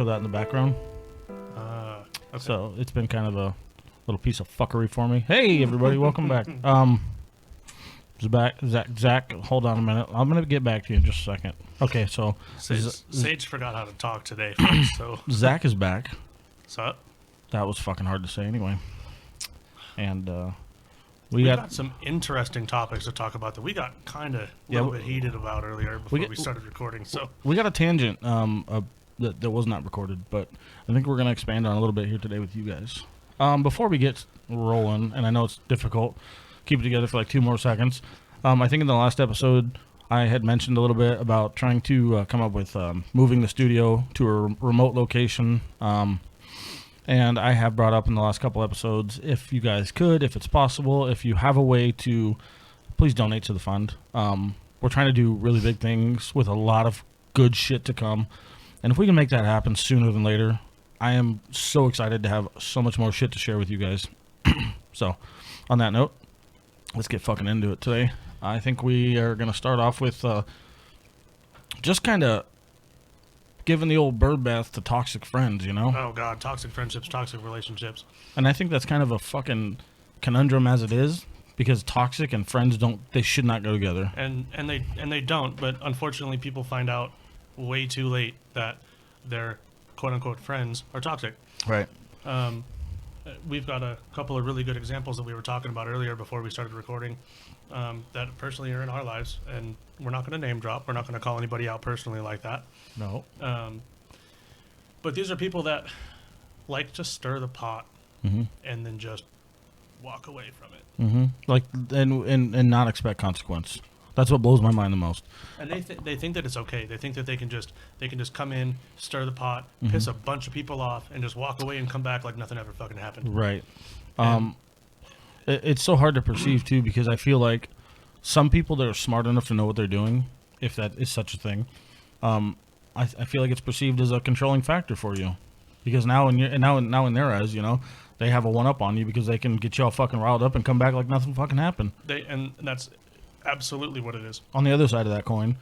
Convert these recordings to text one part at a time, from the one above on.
echo that in the background. Okay. So it's been kind of a little piece of fuckery for me. Hey, everybody, welcome back. Zach, hold on a minute. I'm going to get back to you in just a second. Okay, so Sage forgot how to talk today, folks, so Zach is back. so That was fucking hard to say anyway. And we got some interesting topics to talk about that we got kind of a little bit heated about earlier before we started recording. So we got a tangent that was not recorded, but I think we're going to expand on a little bit here today with you guys. Before we get rolling, and I know it's difficult, keep it together for like 2 more seconds. I think in the last episode, I had mentioned a little bit about trying to come up with moving the studio to a remote location. And I have brought up in the last couple episodes, if you guys could, if it's possible, if you have a way to, please donate to the fund. We're trying to do really big things with a lot of good shit to come. And if we can make that happen sooner than later, I am so excited to have so much more shit to share with you guys. So, on that note, let's get fucking into it today. I think we are going to start off with just kind of giving the old bird bath to toxic friends, you know? oh god, toxic friendships, toxic relationships. And I think that's kind of a fucking conundrum as it is, because toxic and friends they should not go together. And they don't, but unfortunately people find out way too late that their quote unquote friends are toxic. Right. We've got a couple of really good examples that we were talking about earlier before we started recording that personally are in our lives, and we're not going to name drop. We're not going to call anybody out personally like that. No. But these are people that like to stir the pot and then just walk away from it. Mm-hmm. Like, and not expect consequence. That's what blows my mind the most. And they think that it's okay. They think that they can just come in, stir the pot, piss a bunch of people off, and just walk away and come back like nothing ever fucking happened. Right. It's so hard to perceive too, because I feel like some people that are smart enough to know what they're doing, if that is such a thing, I feel like it's perceived as a controlling factor for you, because now in their eyes, you know, they have a one up on you because they can get you all fucking riled up and come back like nothing fucking happened. And that's absolutely what it is. On the other side of that coin,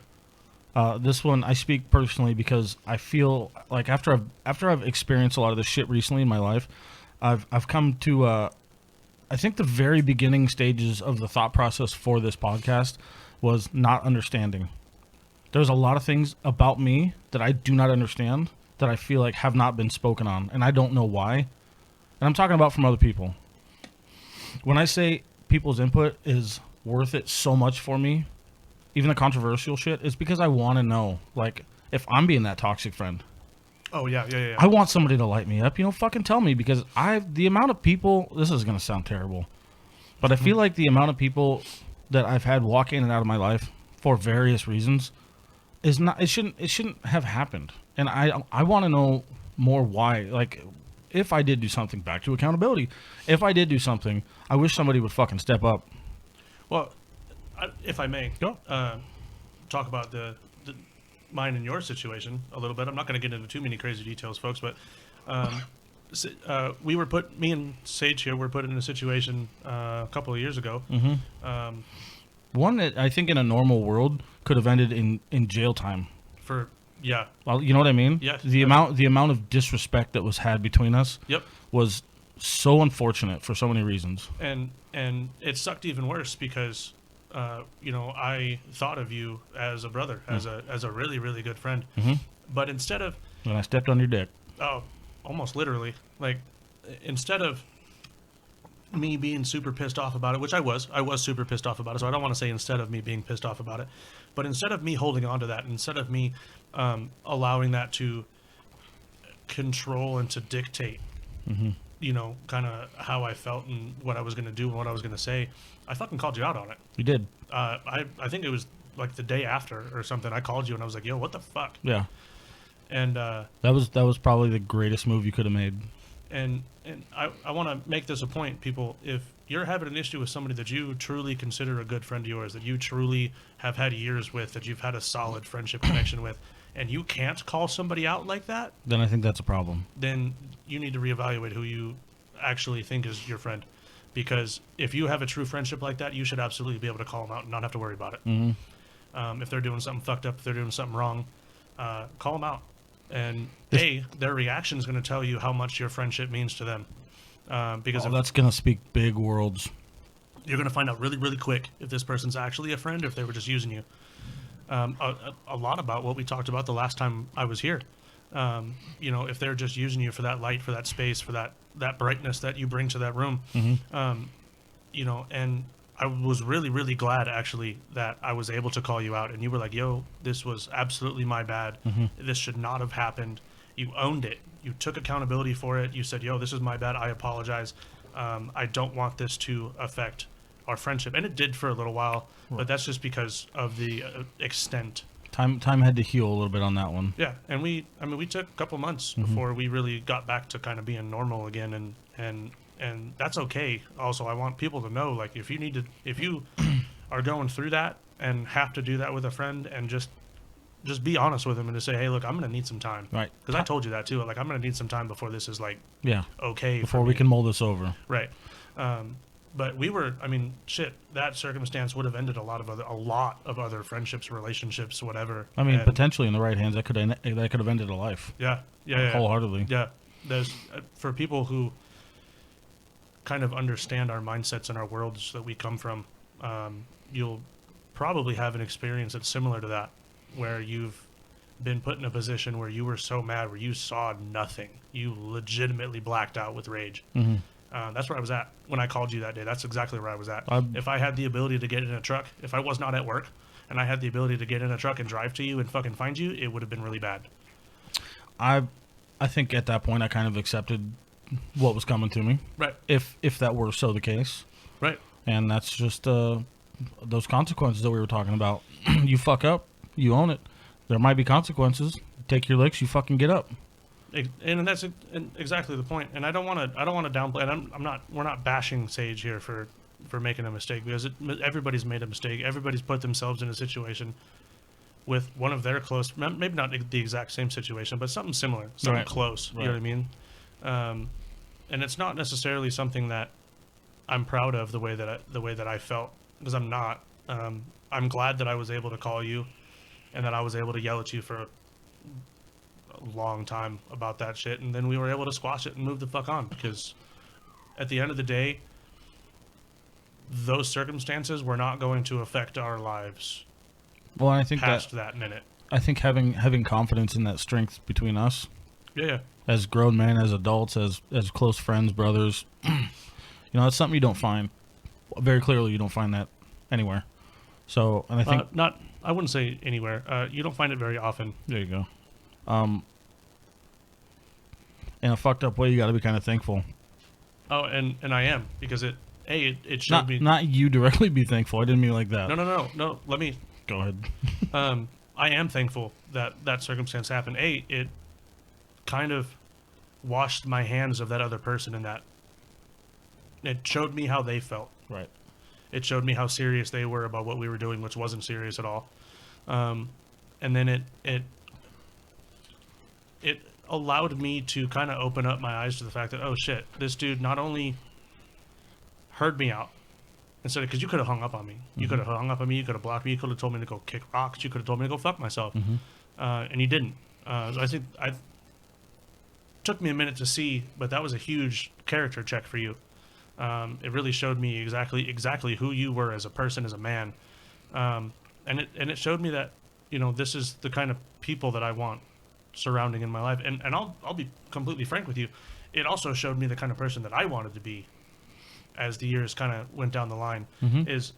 this one I speak personally because I feel like after I've experienced a lot of this shit recently in my life, I've come to I think the very beginning stages of the thought process for this podcast was not understanding. There's a lot of things about me that I do not understand that I feel like have not been spoken on, and I don't know why. And I'm talking about from other people. When I say people's input is worth it so much for me, even the controversial shit, is because I want to know, like, if I'm being that toxic friend. Oh yeah. I want somebody to light me up, you know, fucking tell me, because the amount of people, this is going to sound terrible, but I feel like the amount of people that I've had walk in and out of my life for various reasons is not, it shouldn't have happened. And I want to know more why. Like, if I did do something, back to accountability, if I did do something, I wish somebody would fucking step up. Well, if I may, Go. Talk about the mine and your situation a little bit. I'm not going to get into too many crazy details, folks, but me and Sage here were put in a situation a couple of years ago. Mm-hmm. One that I think in a normal world could have ended in jail time. Well, you know what I mean? Yes. The amount of disrespect that was had between us. Yep. Was so unfortunate for so many reasons. And it sucked even worse because I thought of you as a brother, as a really, really good friend. Mm-hmm. But instead of... When I stepped on your dick. Oh, almost literally. Like, instead of me being super pissed off about it, which I was super pissed off about it, so I don't want to say instead of me being pissed off about it, but instead of me holding on to that, instead of me allowing that to control and to dictate, you know, kind of how I felt and what I was going to do and what I was going to say, I fucking called you out on it. You did. I think it was like the day after or something. I called you and I was like, yo, what the fuck? Yeah. And that was probably the greatest move you could have made. And I want to make this a point, people. If you're having an issue with somebody that you truly consider a good friend of yours, that you truly have had years with, that you've had a solid friendship connection with, and you can't call somebody out like that, then I think that's a problem. Then you need to reevaluate who you actually think is your friend. Because if you have a true friendship like that, you should absolutely be able to call them out and not have to worry about it. Mm-hmm. If they're doing something fucked up, if they're doing something wrong, call them out. And their reaction is going to tell you how much your friendship means to them. Because if that's gonna speak big worlds. you're going to find out really, really quick if this person's actually a friend or if they were just using you. A lot about what we talked about the last time I was here. You know, if they're just using you for that light, for that space, for that brightness that you bring to that room. You know, and I was really, really glad actually that I was able to call you out, and you were like, yo, this was absolutely my bad. This should not have happened. You owned it. You took accountability for it. You said, yo, this is my bad. I apologize. I don't want this to affect our friendship. And it did for a little while, but that's just because of the extent. Time had to heal a little bit on that one. Yeah. And we took a couple months before we really got back to kind of being normal again. And that's okay. Also, I want people to know, like, if you are going through that and have to do that with a friend, and just be honest with them and just say, hey, look, I'm going to need some time. Right. Because I told you that too. Like, I'm going to need some time before this is like, Yeah. okay. Before we can mull this over. Right. But that circumstance would have ended a lot of other friendships, relationships, whatever. I mean, And potentially in the right hands, that could have ended a life. Yeah. Wholeheartedly. Yeah. There's for people who kind of understand our mindsets and our worlds that we come from, you'll probably have an experience that's similar to that, where you've been put in a position where you were so mad, where you saw nothing. You legitimately blacked out with rage. That's where I was at when I called you that day. That's exactly where I was at. If I had the ability to get in a truck, if I was not at work, and I had the ability to get in a truck and drive to you and fucking find you, it would have been really bad. I think at that point I kind of accepted what was coming to me. Right. If that were so the case. Right. And that's just those consequences that we were talking about. You fuck up, you own it. There might be consequences. Take your licks, you fucking get up. And that's exactly the point. And I don't want to downplay. And we're not bashing Sage here for making a mistake, because everybody's made a mistake. Everybody's put themselves in a situation with one of their close, maybe not the exact same situation, but something similar, something close. Right. You know what I mean? And it's not necessarily something that I'm proud of the way that I felt, because I'm not. I'm glad that I was able to call you, and that I was able to yell at you for a long time about that shit, and then we were able to squash it and move the fuck on, because at the end of the day, those circumstances were not going to affect our lives. Well, I think past that minute. I think having confidence in that strength between us, yeah, as grown men, as adults, as close friends, brothers, that's something you don't find very clearly. You don't find that anywhere. So, and I think I wouldn't say anywhere. You don't find it very often. There you go. In a fucked up way, you got to be kind of thankful. Oh, and I am, because it showed me. Not you directly be thankful. I didn't mean like that. No. Let me go ahead. I am thankful that circumstance happened. It kind of washed my hands of that other person, in that it showed me how they felt. Right. It showed me how serious they were about what we were doing, which wasn't serious at all. And then it allowed me to kind of open up my eyes to the fact that, oh shit, this dude not only heard me out, instead of, because you could have hung up on me. You could have hung up on me. You could have blocked me. You could have told me to go kick rocks. You could have told me to go fuck myself. And you didn't. So I think took me a minute to see, but that was a huge character check for you. It really showed me exactly who you were as a person, as a man. And it showed me that, this is the kind of people that I want surrounding in my life. And I'll be completely frank with you. It also showed me the kind of person that I wanted to be as the years kind of went down the line, is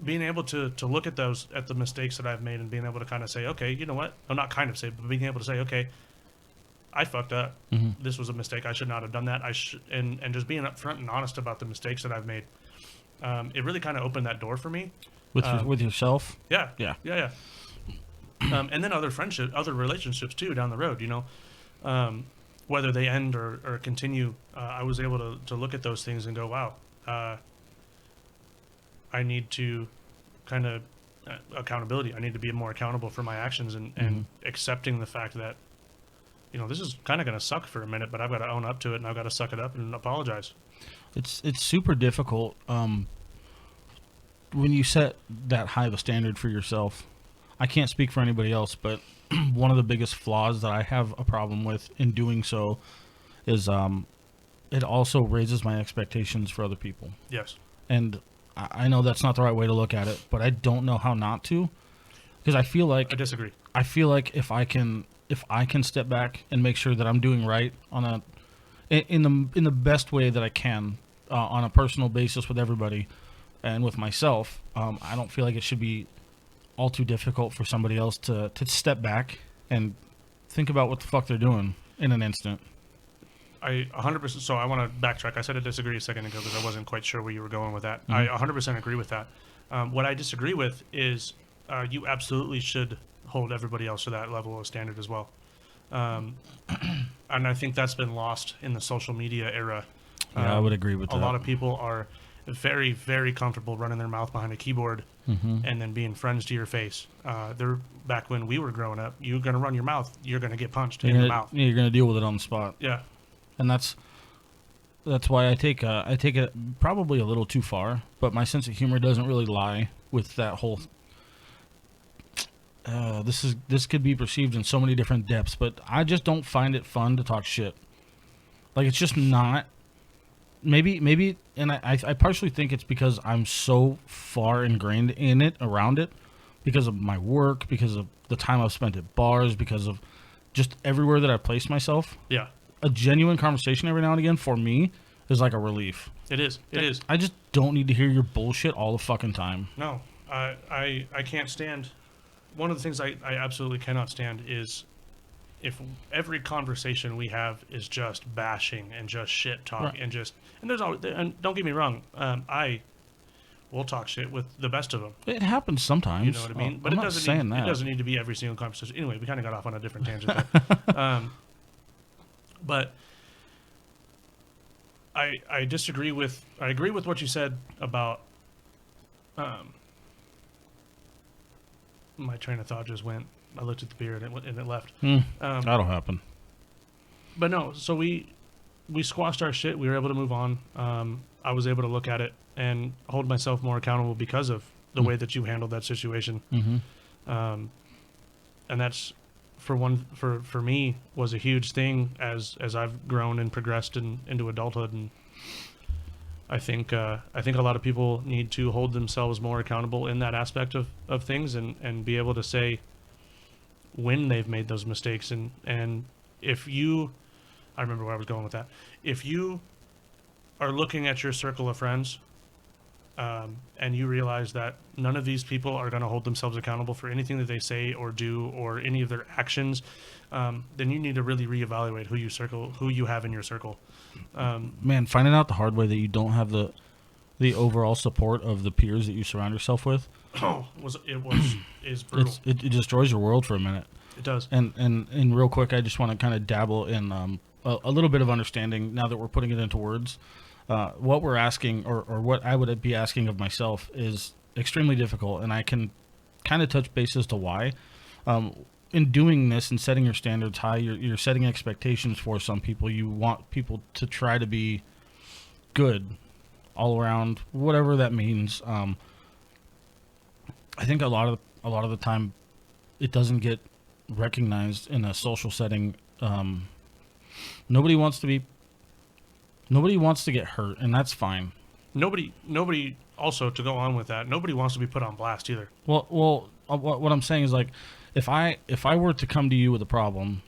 being able to look at the mistakes that I've made, and being able to kind of say, okay, you know what? I'm not kind of say, but being able to say, okay, I fucked up. This was a mistake. I should not have done that. And just being upfront and honest about the mistakes that I've made. It really kind of opened that door for me. With yourself? Yeah. Yeah. And then other relationships too down the road, whether they end or continue. I was able to look at those things and go, wow, I need to kind of accountability. I need to be more accountable for my actions, and accepting the fact that, this is kind of going to suck for a minute, but I've got to own up to it, and I've got to suck it up and apologize. It's super difficult when you set that high of a standard for yourself. I can't speak for anybody else, but one of the biggest flaws that I have a problem with in doing so is it also raises my expectations for other people. Yes. And I know that's not the right way to look at it, but I don't know how not to, because I feel like I disagree. if I can step back and make sure that I'm doing right on a in the best way that I can on a personal basis with everybody and with myself, I don't feel like it should be all too difficult for somebody else to step back and think about what the fuck they're doing in an instant. I 100%. So I want to backtrack. I said I disagree a second ago because I wasn't quite sure where you were going with that. I 100% agree with that. What I disagree with is you absolutely should hold everybody else to that level of standard as well. And I think that's been lost in the social media era. Yeah, I would agree with that. A lot of people are very, very comfortable running their mouth behind a keyboard and then being friends to your face. They're back when we were growing up. You're gonna run your mouth. You're gonna get punched in the mouth. You're gonna deal with it on the spot. Yeah. And that's why I take it probably a little too far. But my sense of humor doesn't really lie with that whole. This could be perceived in so many different depths, but I just don't find it fun to talk shit. Like, it's just not. Maybe, and I partially think it's because I'm so far ingrained in it, around it, because of my work, because of the time I've spent at bars, because of just everywhere that I place myself. Yeah. A genuine conversation every now and again for me is like a relief. It is. It is. I just don't need to hear your bullshit all the fucking time. No, I can't stand. One of the things I absolutely cannot stand is if every conversation we have is just bashing and just shit talk Right. and there's always, and don't get me wrong, I will talk shit with the best of them. It happens sometimes. You know what I mean? But I'm it not doesn't saying need, that. it doesn't need to be every single conversation. Anyway, we kind of got off on a different tangent there. But I agree with what you said about my train of thought just went. I looked at the beer and it left. That'll happen. But no, so we squashed our shit. We were able to move on. I was able to look at it and hold myself more accountable because of the way that you handled that situation. And that's for me was a huge thing as I've grown and progressed into adulthood. And I think a lot of people need to hold themselves more accountable in that aspect of things and be able to say when they've made those mistakes. And if you, I remember where I was going with that. If you are looking at your circle of friends and you realize that none of these people are going to hold themselves accountable for anything that they say or do or any of their actions, then you need to really reevaluate who you have in your circle. Man, finding out the hard way that you don't have the overall support of the peers that you surround yourself with. Is brutal. It destroys your world for a minute. It does. And real quick, I just want to kind of dabble in a little bit of understanding now that we're putting it into words. What we're asking, or what I would be asking of myself, is extremely difficult, and I can kind of touch base as to why. In doing this and setting your standards high, you're setting expectations for some people. You want people to try to be good all around, whatever that means. I think a lot of the time, it doesn't get recognized in a social setting. Nobody wants to get hurt, and that's fine. Nobody. Also, to go on with that, nobody wants to be put on blast either. Well, what I'm saying is, like, if I were to come to you with a problem,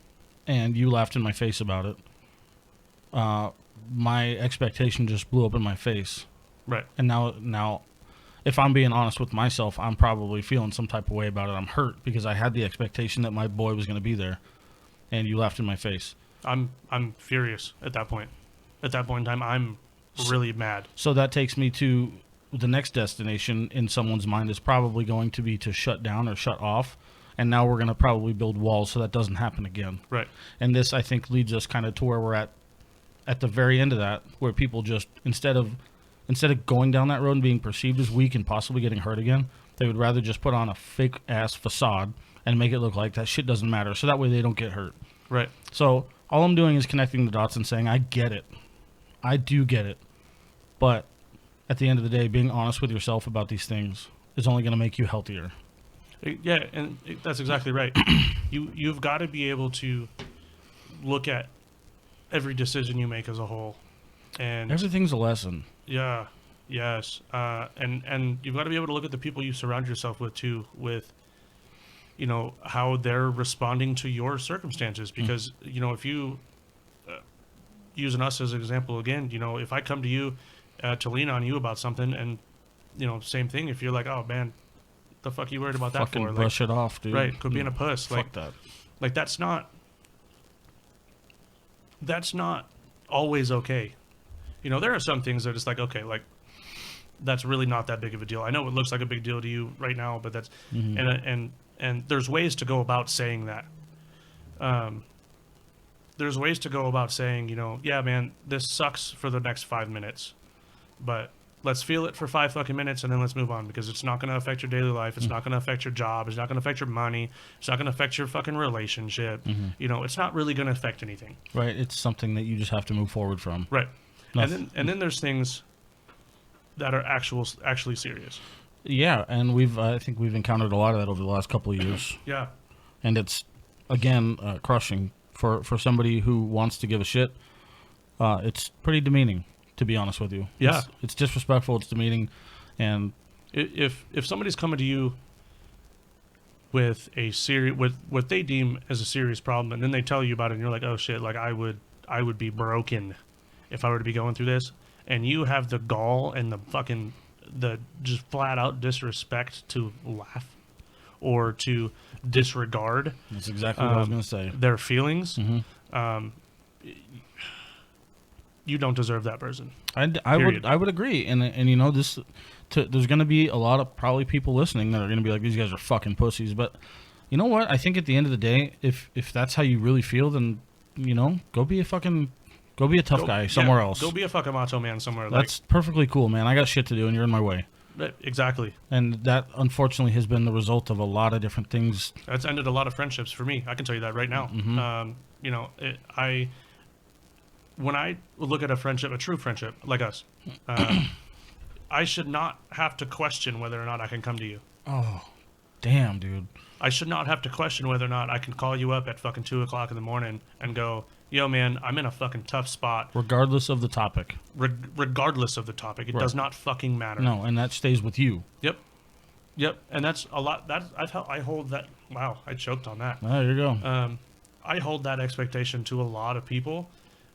and you laughed in my face about it, my expectation just blew up in my face. Right. And now, if I'm being honest with myself, I'm probably feeling some type of way about it. I'm hurt because I had the expectation that my boy was going to be there, and you laughed in my face. I'm furious at that point. At that point in time, I'm really mad. So that takes me to the next destination in someone's mind is probably going to be to shut down or shut off. And now we're going to probably build walls so that doesn't happen again. Right. And this, I think, leads us kind of to where we're at the very end of that, where people just, instead of going down that road and being perceived as weak and possibly getting hurt again, they would rather just put on a fake-ass facade and make it look like that shit doesn't matter. So that way they don't get hurt. Right. So all I'm doing is connecting the dots and saying, I get it. I do get it. But at the end of the day, being honest with yourself about these things is only going to make you healthier. Yeah, and that's exactly right. You've got to be able to look at every decision you make as a whole, and Everything's a lesson. yeah, yes, and you've got to be able to look at the people you surround yourself with too, with how they're responding to your circumstances. Because if you using us as an example again, if I come to you to lean on you about something, and same thing, if you're like, oh man, the fuck you worried about that Fucking for? brush it off, dude. Right, quit being a puss. Fuck that. Like that's not always okay. There are some things that it's like, okay, like that's really not that big of a deal. I know it looks like a big deal to you right now, but that's and there's ways to go about saying that. There's ways to go about saying, yeah, man, this sucks for the next 5 minutes, but let's feel it for 5 fucking minutes and then let's move on, because it's not going to affect your daily life. It's not going to affect your job. It's not going to affect your money. It's not going to affect your fucking relationship. It's not really going to affect anything. Right. It's something that you just have to move forward from. Right. And then there's things that are actually serious. Yeah, and I think we've encountered a lot of that over the last couple of years. Yeah. And it's again crushing for somebody who wants to give a shit. It's pretty demeaning, to be honest with you. Yeah. It's disrespectful. It's demeaning, and if somebody's coming to you with with what they deem as a serious problem, and then they tell you about it, and you're like, oh shit, like I would be broken if I were to be going through this, and you have the gall and the just flat out disrespect to laugh or to disregard. That's exactly what I was going to say. Their feelings. You don't deserve that person. I would agree, and there's going to be a lot of probably people listening that are going to be like, these guys are fucking pussies. But you know what? I think at the end of the day, if that's how you really feel, then go be a tough guy somewhere else. Go be a fucking macho man somewhere. That's perfectly cool, man. I got shit to do, and you're in my way. Exactly. And that, unfortunately, has been the result of a lot of different things. That's ended a lot of friendships for me. I can tell you that right now. When I look at a true friendship like us, I should not have to question whether or not I can come to you. Oh, damn, dude. I should not have to question whether or not I can call you up at fucking 2 o'clock in the morning and go, yo, man, I'm in a fucking tough spot. Regardless of the topic. Regardless of the topic. It does not fucking matter. No, and that stays with you. Yep. And that's a lot. I hold that. Wow, I choked on that. There you go. I hold that expectation to a lot of people,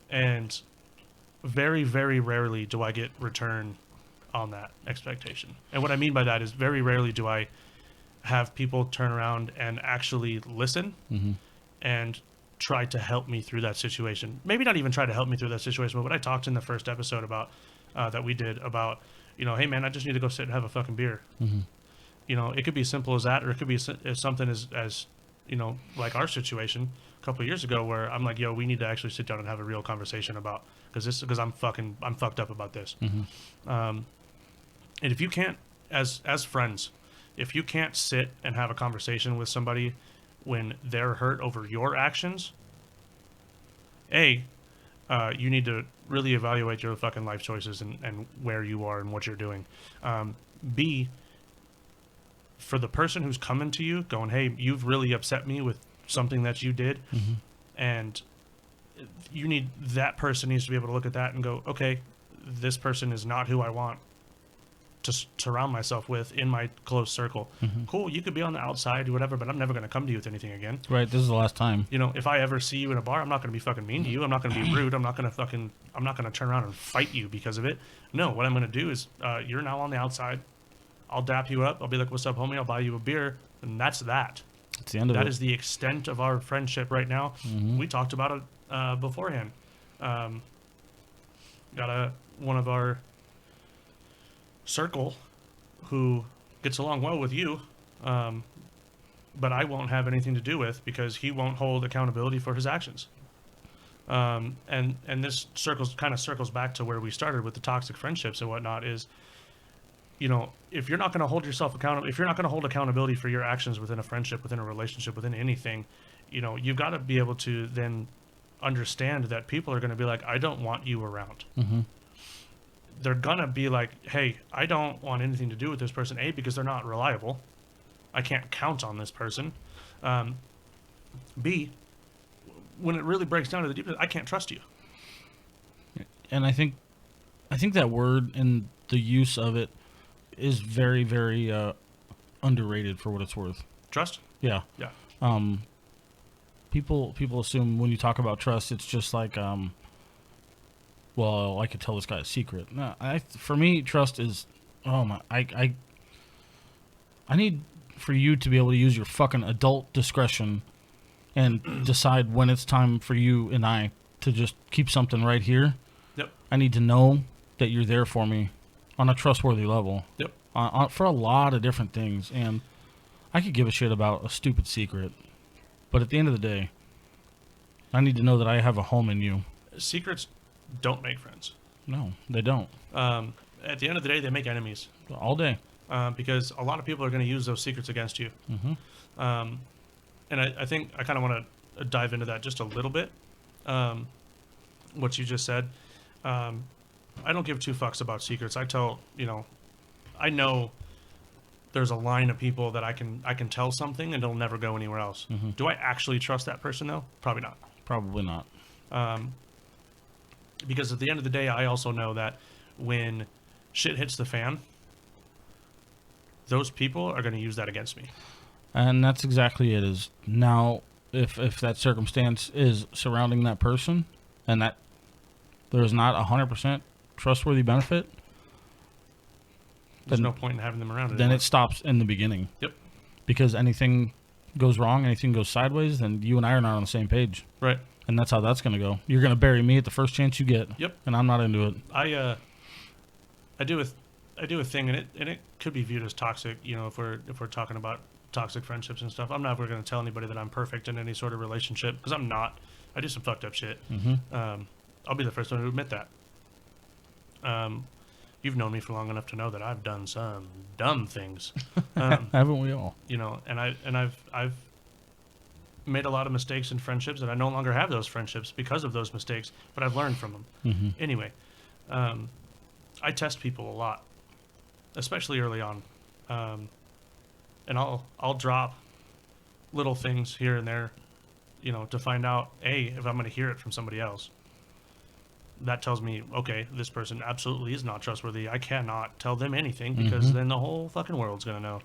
and very, very rarely do I get return on that expectation. And what I mean by that is very rarely do I have people turn around and actually listen and try to help me through that situation. Maybe not even try to help me through that situation, but what I talked in the first episode about that we did about, hey man, I just need to go sit and have a fucking beer. It could be as simple as that, or it could be as something as like our situation a couple of years ago, where I'm like, yo, we need to actually sit down and have a real conversation about, because I'm fucked up about this. And if you can't, as friends, if you can't sit and have a conversation with somebody when they're hurt over your actions, you need to really evaluate your fucking life choices and where you are and what you're doing. B, for the person who's coming to you going, hey, you've really upset me with something that you did, and that person needs to be able to look at that and go, okay, this person is not who I want to surround myself with in my close circle. Cool, you could be on the outside or whatever, but I'm never going to come to you with anything again. Right, this is the last time. If I ever see you in a bar, I'm not going to be fucking mean to you. I'm not going to be rude. I'm not going to turn around and fight you because of it. No, what I'm going to do is, you're now on the outside. I'll dap you up. I'll be like, what's up, homie? I'll buy you a beer. And that's that. It's the end of it. That is the extent of our friendship right now. We talked about it beforehand. Got one of our circle who gets along well with you, but I won't have anything to do with, because he won't hold accountability for his actions. And this circles back to where we started with the toxic friendships and whatnot, is, if you're not going to hold yourself accountable, if you're not going to hold accountability for your actions within a friendship, within a relationship, within anything, you've got to be able to then understand that people are going to be like, I don't want you around. They're going to be like, hey, I don't want anything to do with this person, A, because they're not reliable. I can't count on this person. B, when it really breaks down to the deepest, I can't trust you. And I think that word and the use of it is very, very underrated for what it's worth. Trust? Yeah. Yeah. People assume when you talk about trust, it's just like, well, I could tell this guy a secret. No, for me, trust is, oh my, I need for you to be able to use your fucking adult discretion and decide when it's time for you and I to just keep something right here. Yep. I need to know that you're there for me on a trustworthy level. Yep. For a lot of different things, and I could give a shit about a stupid secret, but at the end of the day, I need to know that I have a home in you. Secrets don't make friends. No, they don't. At the end of the day, they make enemies. All day. Because a lot of people are going to use those secrets against you. Mm-hmm. And I think I kind of want to dive into that just a little bit. What you just said. I don't give two fucks about secrets. I know there's a line of people that I can tell something and it'll never go anywhere else. Mm-hmm. Do I actually trust that person though? Probably not. Probably not. Because at the end of the day, I also know that when shit hits the fan, those people are going to use that against me. And that's exactly it. Is now if that circumstance is surrounding that person, and that there is not 100% trustworthy benefit, There's then no point in having them around then anymore. it stops in the beginning. Yep. Because anything goes wrong, anything goes sideways, then you and I are not on the same page. Right. And that's how that's going to go. You're going to bury me at the first chance you get. Yep. And I'm not into it. I do a thing, and it could be viewed as toxic. You know, if we're talking about toxic friendships and stuff, I'm never going to tell anybody that I'm perfect in any sort of relationship because I'm not. I do some fucked up shit. Mm-hmm. I'll be the first one to admit that. You've known me for long enough to know that I've done some dumb things. Haven't we all? You know, and I've made a lot of mistakes in friendships, and I no longer have those friendships because of those mistakes. But I've learned from them. Mm-hmm. Anyway, I test people a lot, especially early on, and I'll drop little things here and there, you know, to find out if I'm going to hear it from somebody else. That tells me, okay, this person absolutely is not trustworthy. I cannot tell them anything because then the whole fucking world's going to know.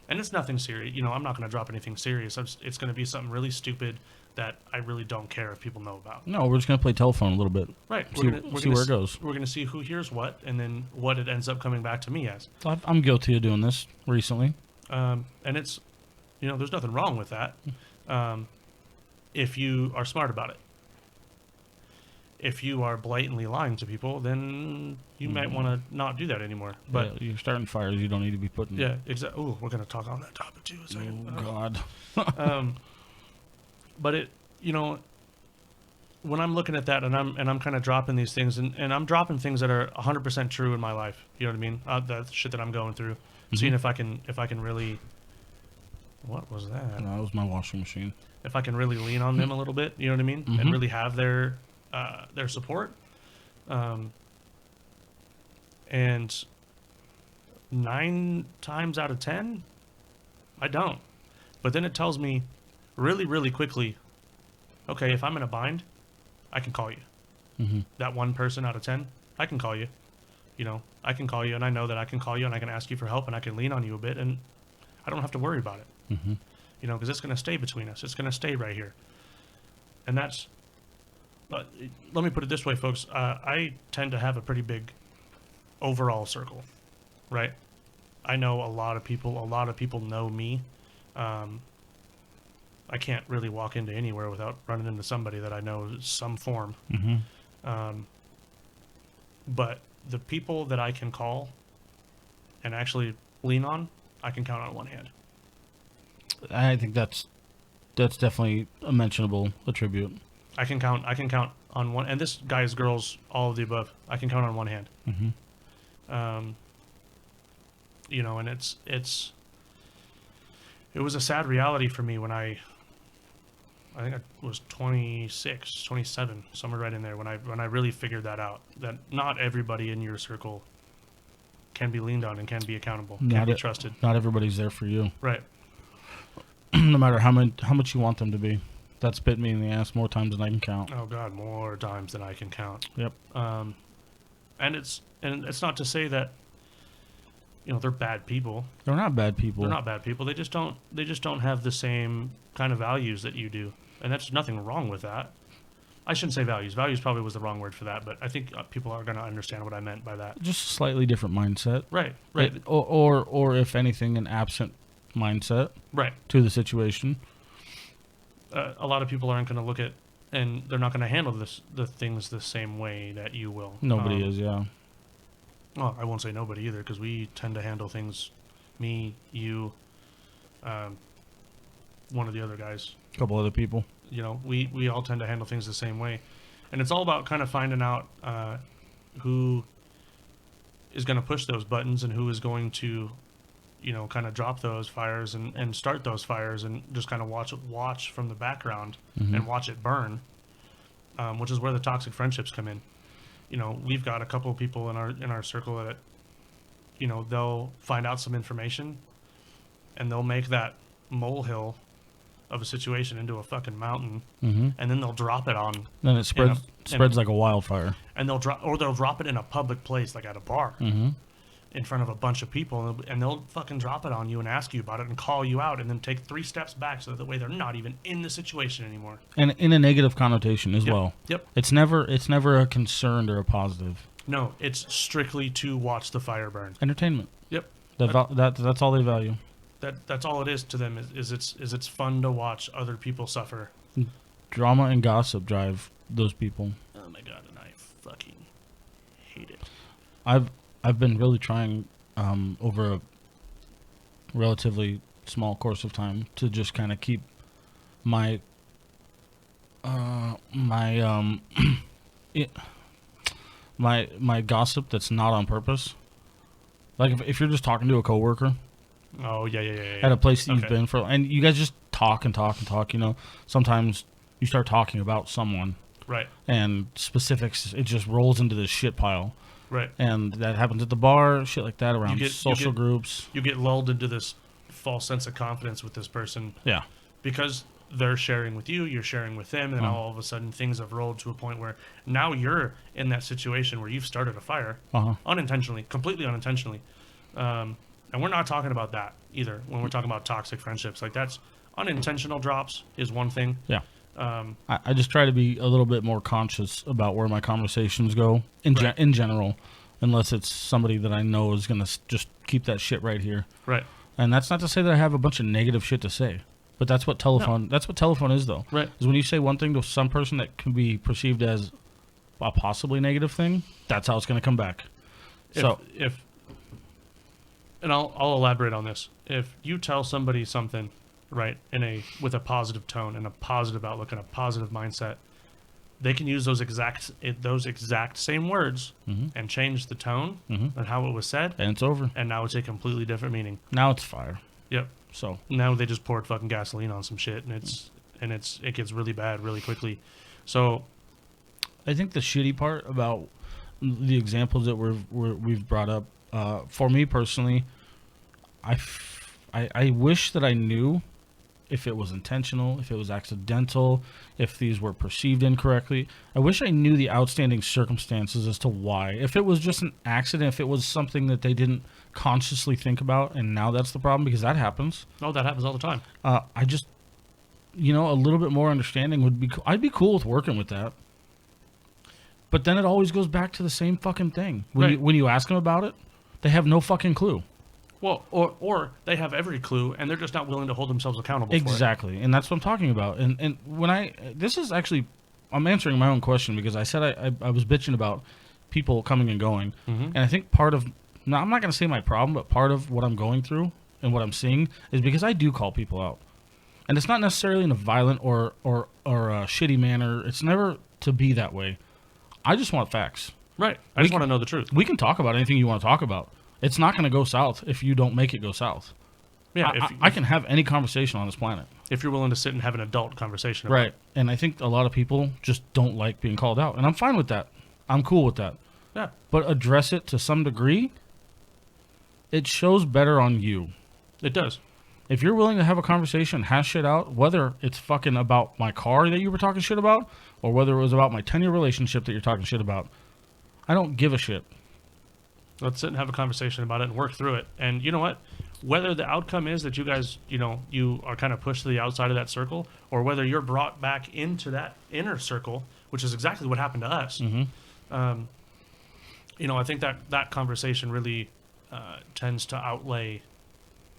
And it's nothing serious. You know, I'm not going to drop anything serious. It's going to be something really stupid that I really don't care if people know about. No, we're just going to play telephone a little bit. Right. See where it goes. We're going to see who hears what and then what it ends up coming back to me as. So I'm guilty of doing this recently. And it's, you know, there's nothing wrong with that if you are smart about it. If you are blatantly lying to people, then you might want to not do that anymore. But yeah, you're starting fires you don't need to be putting. yeah, exactly. Oh, we're going to talk on that topic too a second. Oh, God. But it, you know, when I'm looking at that and I'm kind of dropping these things and I'm dropping things that are 100% true in my life. You know what I mean? The shit that I'm going through, seeing if I can really. What was that? No, that was my washing machine. If I can really lean on them a little bit, you know what I mean, and really have their support. And 9 times out of 10, I don't. But then it tells me really, really quickly, okay, if I'm in a bind, I can call you. Mm-hmm. That 1 person out of 10, I can call you. You know, I can call you, and I know that I can call you, and I can ask you for help, and I can lean on you a bit, and I don't have to worry about it. Mm-hmm. You know, because it's going to stay between us. It's going to stay right here. And that's... But let me put it this way, folks. I tend to have a pretty big overall circle, right? I know a lot of people. A lot of people know me. I can't really walk into anywhere without running into somebody that I know in some form. Mm-hmm. But the people that I can call and actually lean on, I can count on one hand. I think that's definitely a mentionable attribute. I can count on one, and this guys, girls, all of the above. I can count on one hand. Mm-hmm. You know, and it was a sad reality for me when I think I was 26, 27, somewhere right in there when I really figured that out, that not everybody in your circle can be leaned on and can be accountable, can be trusted. Not everybody's there for you. Right. no matter how much you want them to be. That's bit me in the ass more times than I can count. Oh God, more times than I can count. Yep. And it's not to say that they're bad people. They're not bad people. They're not bad people. They just don't have the same kind of values that you do, and that's nothing wrong with that. I shouldn't say values. Values probably was the wrong word for that, but I think people are going to understand what I meant by that. Just a slightly different mindset. Right. Or if anything, an absent mindset. Right. To the situation. A lot of people aren't going to look at, and they're not going to handle the things the same way that you will. Nobody is, yeah. Well, I won't say nobody either, because we tend to handle things, me, you, one of the other guys. A couple other people. We all tend to handle things the same way. And it's all about kind of finding out who is going to push those buttons and who is going to, kind of drop those fires and start those fires, and just kind of watch from the background and watch it burn, which is where the toxic friendships come in. We've got a couple of people in our circle that, they'll find out some information and they'll make that molehill of a situation into a fucking mountain, and then they'll drop it on. Then it spreads like a wildfire. And they'll drop it in a public place, like at a bar, in front of a bunch of people, and they'll fucking drop it on you and ask you about it and call you out, and then take 3 steps back so that way they're not even in the situation anymore. And in a negative connotation as well. Yep. It's never a concern or a positive. No, it's strictly to watch the fire burn. Entertainment. Yep. That's all they value. That's all it is to them. Is it's fun to watch other people suffer. Drama and gossip drive those people. Oh my God, and I fucking hate it. I've been really trying over a relatively small course of time to just kind of keep my my gossip that's not on purpose. Like if you're just talking to a coworker. Oh yeah. At a place that you've been for, and you guys just talk and talk and talk. Sometimes you start talking about someone, right? And specifics, it just rolls into this shit pile, right? And that happens at the bar, shit like that, around social groups. You get lulled into this false sense of confidence with this person, yeah, because they're sharing with you, you're sharing with them, and then all of a sudden things have rolled to a point where now you're in that situation where you've started a fire unintentionally, completely unintentionally. And we're not talking about that either when we're talking about toxic friendships. Like, that's unintentional drops is one thing. Yeah. I just try to be a little bit more conscious about where my conversations go in general, unless it's somebody that I know is going to just keep that shit right here. Right. And that's not to say that I have a bunch of negative shit to say, but that's what telephone is, though. Right. Is when you say one thing to some person that can be perceived as a possibly negative thing, that's how it's going to come back. And I'll elaborate on this. If you tell somebody something, right, with a positive tone and a positive outlook and a positive mindset, they can use those exact same words and change the tone and how it was said, and it's over. And now it's a completely different meaning. Now it's fire. Yep. So now they just poured fucking gasoline on some shit, and it gets really bad really quickly. So I think the shitty part about the examples that we've brought up, for me personally, I wish that I knew if it was intentional, if it was accidental, if these were perceived incorrectly. I wish I knew the outstanding circumstances as to why. If it was just an accident, if it was something that they didn't consciously think about, and now that's the problem, because that happens. Oh, that happens all the time. I just, a little bit more understanding would be. I'd be cool with working with that. But then it always goes back to the same fucking thing. When you ask them about it, they have no fucking clue. Well, or they have every clue, and they're just not willing to hold themselves accountable exactly. For it. And that's what I'm talking about. And when this is actually, I'm answering my own question, because I said I was bitching about people coming and going. And I think part of, now I'm not going to say my problem, but part of what I'm going through and what I'm seeing is because I do call people out. And it's not necessarily in a violent or a shitty manner. It's never to be that way. I just want facts. Right. I just want to know the truth. We can talk about anything you want to talk about. It's not going to go south if you don't make it go south. Yeah, I can have any conversation on this planet. If you're willing to sit and have an adult conversation about it. Right. And I think a lot of people just don't like being called out. And I'm fine with that. I'm cool with that. Yeah. But address it to some degree. It shows better on you. It does. If you're willing to have a conversation, hash shit out, whether it's fucking about my car that you were talking shit about, or whether it was about my 10-year relationship that you're talking shit about, I don't give a shit. Let's sit and have a conversation about it and work through it. And you know what? Whether the outcome is that you guys, you are kind of pushed to the outside of that circle, or whether you're brought back into that inner circle, which is exactly what happened to us. I think that conversation really tends to outlay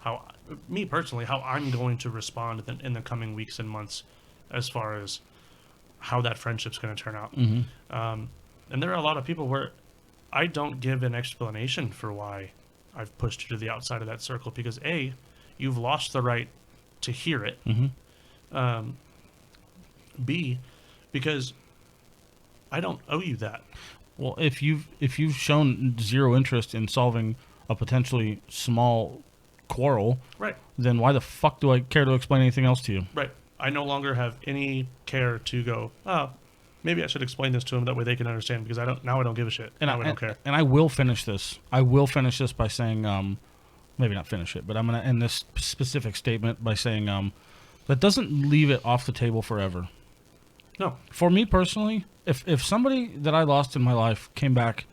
how, me personally, how I'm going to respond in the coming weeks and months as far as how that friendship's going to turn out. And there are a lot of people where I don't give an explanation for why I've pushed you to the outside of that circle, because A, you've lost the right to hear it. B, because I don't owe you that. Well, if you've shown zero interest in solving a potentially small quarrel, Right. then why the fuck do I care to explain anything else to you? Right. I no longer have any care to go, oh, maybe I should explain this to them, that way they can understand, because I don't give a shit. And I don't care. And I will finish this. I will finish this by saying, maybe not finish it, but I'm going to end this specific statement by saying, that doesn't leave it off the table forever. No. For me personally, if somebody that I lost in my life came back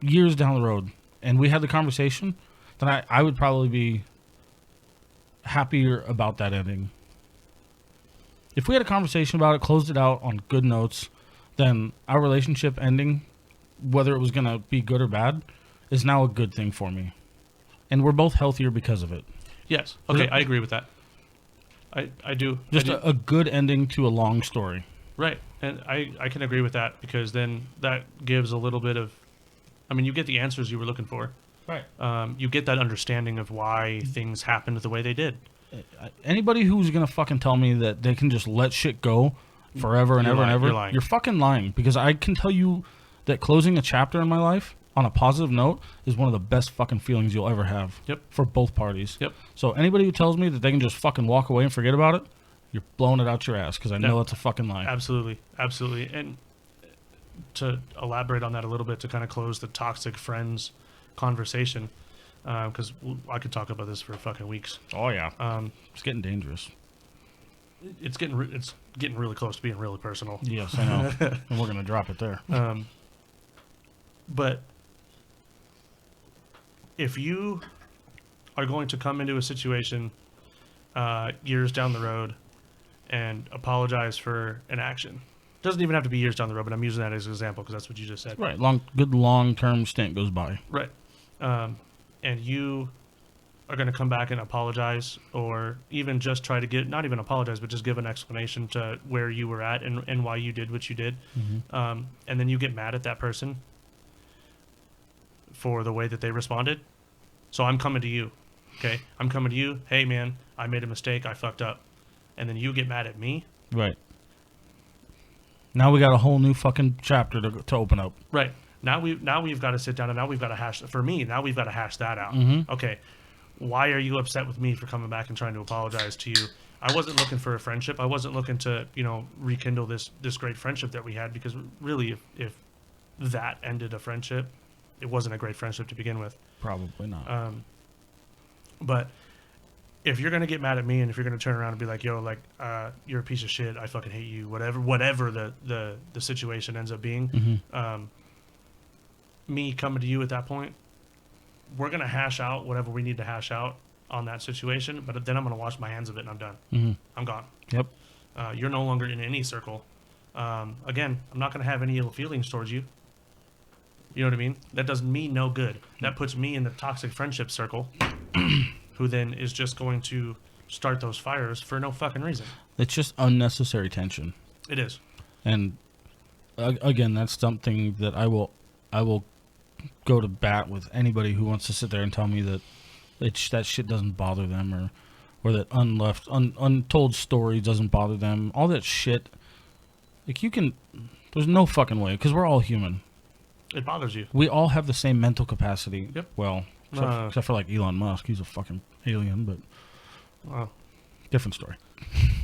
years down the road and we had the conversation, then I would probably be happier about that ending. If we had a conversation about it, closed it out on good notes, then our relationship ending, whether it was going to be good or bad, is now a good thing for me. And we're both healthier because of it. Yes. Okay, I agree with that. I do. Just a good ending to a long story. Right. And I can agree with that, because then that gives a little bit of, you get the answers you were looking for. Right. You get that understanding of why things happened the way they did. Anybody who's going to fucking tell me that they can just let shit go forever and You're ever lying. and ever, You're lying. you're fucking lying. Because I can tell you that closing a chapter in my life on a positive note is one of the best fucking feelings you'll ever have. Yep. For both parties. Yep. So anybody who tells me that they can just fucking walk away and forget about it, you're blowing it out your ass, because I know that's a fucking lie. Absolutely. Absolutely. And to elaborate on that a little bit, to kind of close the toxic friends conversation, because I could talk about this for fucking weeks. Oh yeah. It's getting dangerous. It's getting really close to being really personal. Yes, I know. And we're gonna drop it there. But if you are going to come into a situation years down the road and apologize for an action, doesn't even have to be years down the road, but I'm using that as an example because that's what you just said. Right. Good long-term stint goes by. Right. And you are going to come back and apologize, or even just try to not even apologize, but just give an explanation to where you were at and why you did what you did. And then you get mad at that person for the way that they responded. So I'm coming to you. Okay. I'm coming to you. Hey man, I made a mistake. I fucked up. And then you get mad at me. Right. Now we got a whole new fucking chapter to open up. Right. Now we've got to sit down, and now we've got to hash. For me, now we've got to hash that out. Okay. Why are you upset with me for coming back and trying to apologize to you? I wasn't looking for a friendship. I wasn't looking to, rekindle this great friendship that we had, because really, if that ended a friendship, it wasn't a great friendship to begin with. Probably not. But if you're going to get mad at me, and if you're going to turn around and be like, yo, like, you're a piece of shit, I fucking hate you, whatever the situation ends up being, me coming to you at that point, we're going to hash out whatever we need to hash out on that situation, but then I'm going to wash my hands of it and I'm done. I'm gone. Yep. You're no longer in any circle. Again, I'm not going to have any ill feelings towards you. You know what I mean? That does me no good. That puts me in the toxic friendship circle, who then is just going to start those fires for no fucking reason. It's just unnecessary tension. It is. And again, that's something that I will go to bat with anybody who wants to sit there and tell me that that shit doesn't bother them, or that untold story doesn't bother them. All that shit. Like, there's no fucking way, because we're all human. It bothers you. We all have the same mental capacity. Yep. Well, except for like Elon Musk. He's a fucking alien, but Well, different story.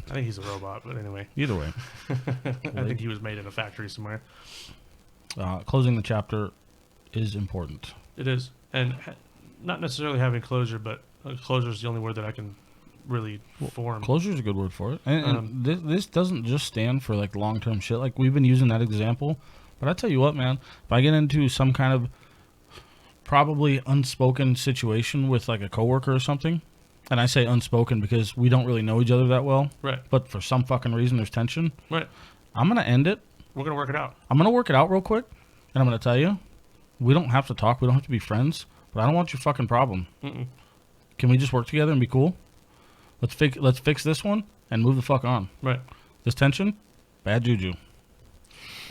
I think he's a robot, but anyway. Either way. I think he was made in a factory somewhere. Closing the chapter is important. It is. And not necessarily having closure, but Closure is the only word that I can really form. Closure is a good word for it. And this doesn't just stand for like long-term shit. Like we've been using that example, but I tell you what, man, if I get into some kind of probably unspoken situation with like a coworker or something, and I say unspoken because we don't really know each other that well, Right. but for some fucking reason there's tension, Right. I'm going to end it. We're going to work it out. I'm going to work it out real quick, and I'm going to tell you, we don't have to talk. We don't have to be friends, but I don't want your fucking problem. Mm-mm. Can we just work together and be cool? Let's fix this one and move the fuck on. Right. This tension, bad juju.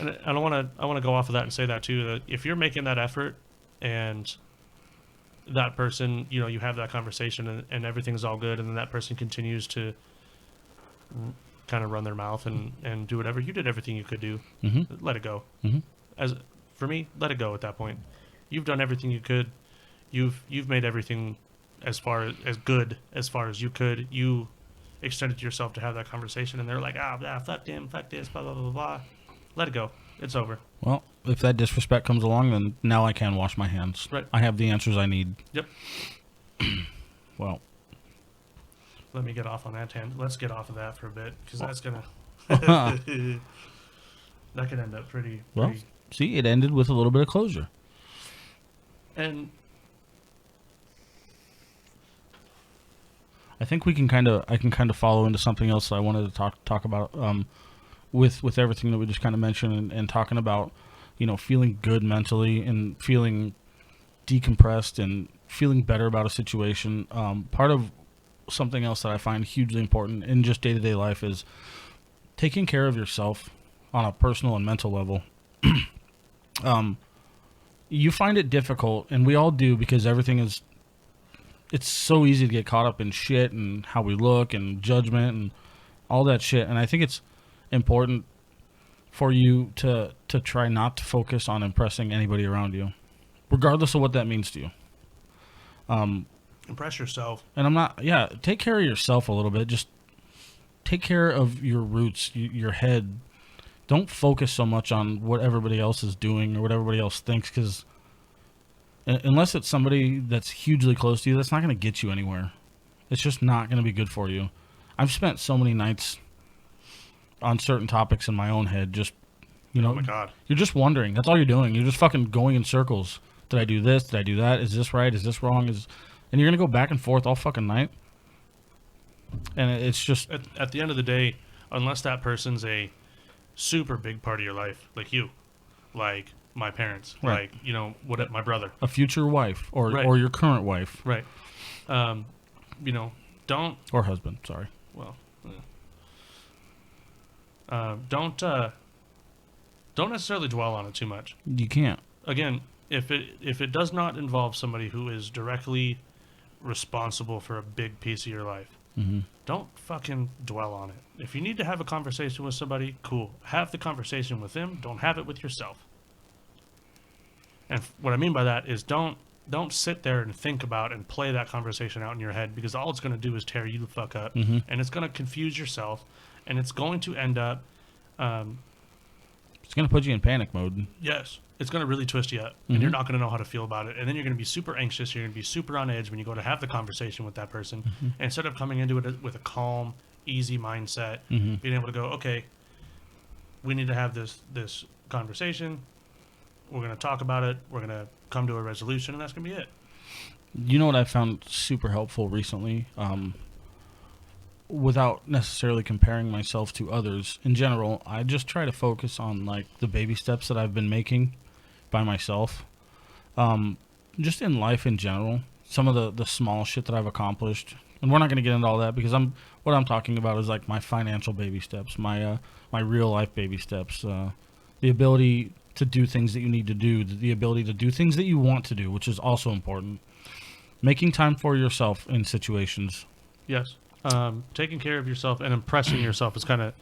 And I want to go off of that and say that too, that if you're making that effort and that person, you know, you have that conversation and everything's all good, and then that person continues to kind of run their mouth and do whatever, you did everything you could do. Mm-hmm. Let it go. Mm-hmm. As for me, let it go at that point. You've done everything you could. You've made everything as good as you could. You extended yourself to have that conversation, and they're like, fuck him, fuck this, blah blah blah blah. Let it go. It's over. Well, if that disrespect comes along, then now I can wash my hands. Right. I have the answers I need. Yep. Well, Let me get off on that tangent. Let's get off of that for a bit, because that's gonna that could end up pretty. well, see, it ended with a little bit of closure. And I think I can kind of follow into something else that I wanted to talk about with everything that we just kind of mentioned and talking about, you know, feeling good mentally and feeling decompressed and feeling better about a situation. Part of something else that I find hugely important in just day-to-day life is taking care of yourself on a personal and mental level. You find it difficult, and we all do, because it's so easy to get caught up in shit and how we look and judgment and all that shit. And I think it's important for you to try not to focus on impressing anybody around you, regardless of what that means to you. impress yourself. And take care of yourself a little bit. Just take care of your roots, your head. Don't focus so much on what everybody else is doing or what everybody else thinks, because unless it's somebody that's hugely close to you, that's not going to get you anywhere. It's just not going to be good for you. I've spent so many nights on certain topics in my own head, just, you know, Oh my God. you're just wondering. That's all you're doing. You're just fucking going in circles. Did I do this? Did I do that? Is this right? Is this wrong? And you're going to go back and forth all fucking night. And it's just... At the end of the day, unless that person's a super big part of your life, like you, like my parents, Right. like, you know, my brother, a future wife or Right. or your current wife. right? You know, don't Or husband, sorry. don't necessarily dwell on it too much. You can't. Again, if it does not involve somebody who is directly responsible for a big piece of your life, Mm-hmm. don't fucking dwell on it. If you need to have a conversation with somebody, cool. Have the conversation with them. Don't have it with yourself. And what I mean by that is don't sit there and think about and play that conversation out in your head, because all it's going to do is tear you the fuck up, Mm-hmm. and it's going to confuse yourself, and it's going to end up, It's going to put you in panic mode. yes, it's going to really twist you up, and you're not going to know how to feel about it, and then you're going to be super anxious. You're going to be super on edge when you go to have the conversation with that person. And instead of coming into it with a calm, easy mindset, Mm-hmm. being able to go, okay, we need to have this conversation. We're going to talk about it. We're going to come to a resolution, and that's going to be it. You know what I found super helpful recently? Without necessarily comparing myself to others, in general, I just try to focus on like the baby steps that I've been making by myself. Just in life in general, some of the small shit that I've accomplished, and we're not going to get into all that, because what I'm talking about is like my financial baby steps, my real life baby steps, the ability to do things that you need to do, the ability to do things that you want to do, which is also important. Making time for yourself in situations. Yes. Taking care of yourself and impressing yourself is kind of...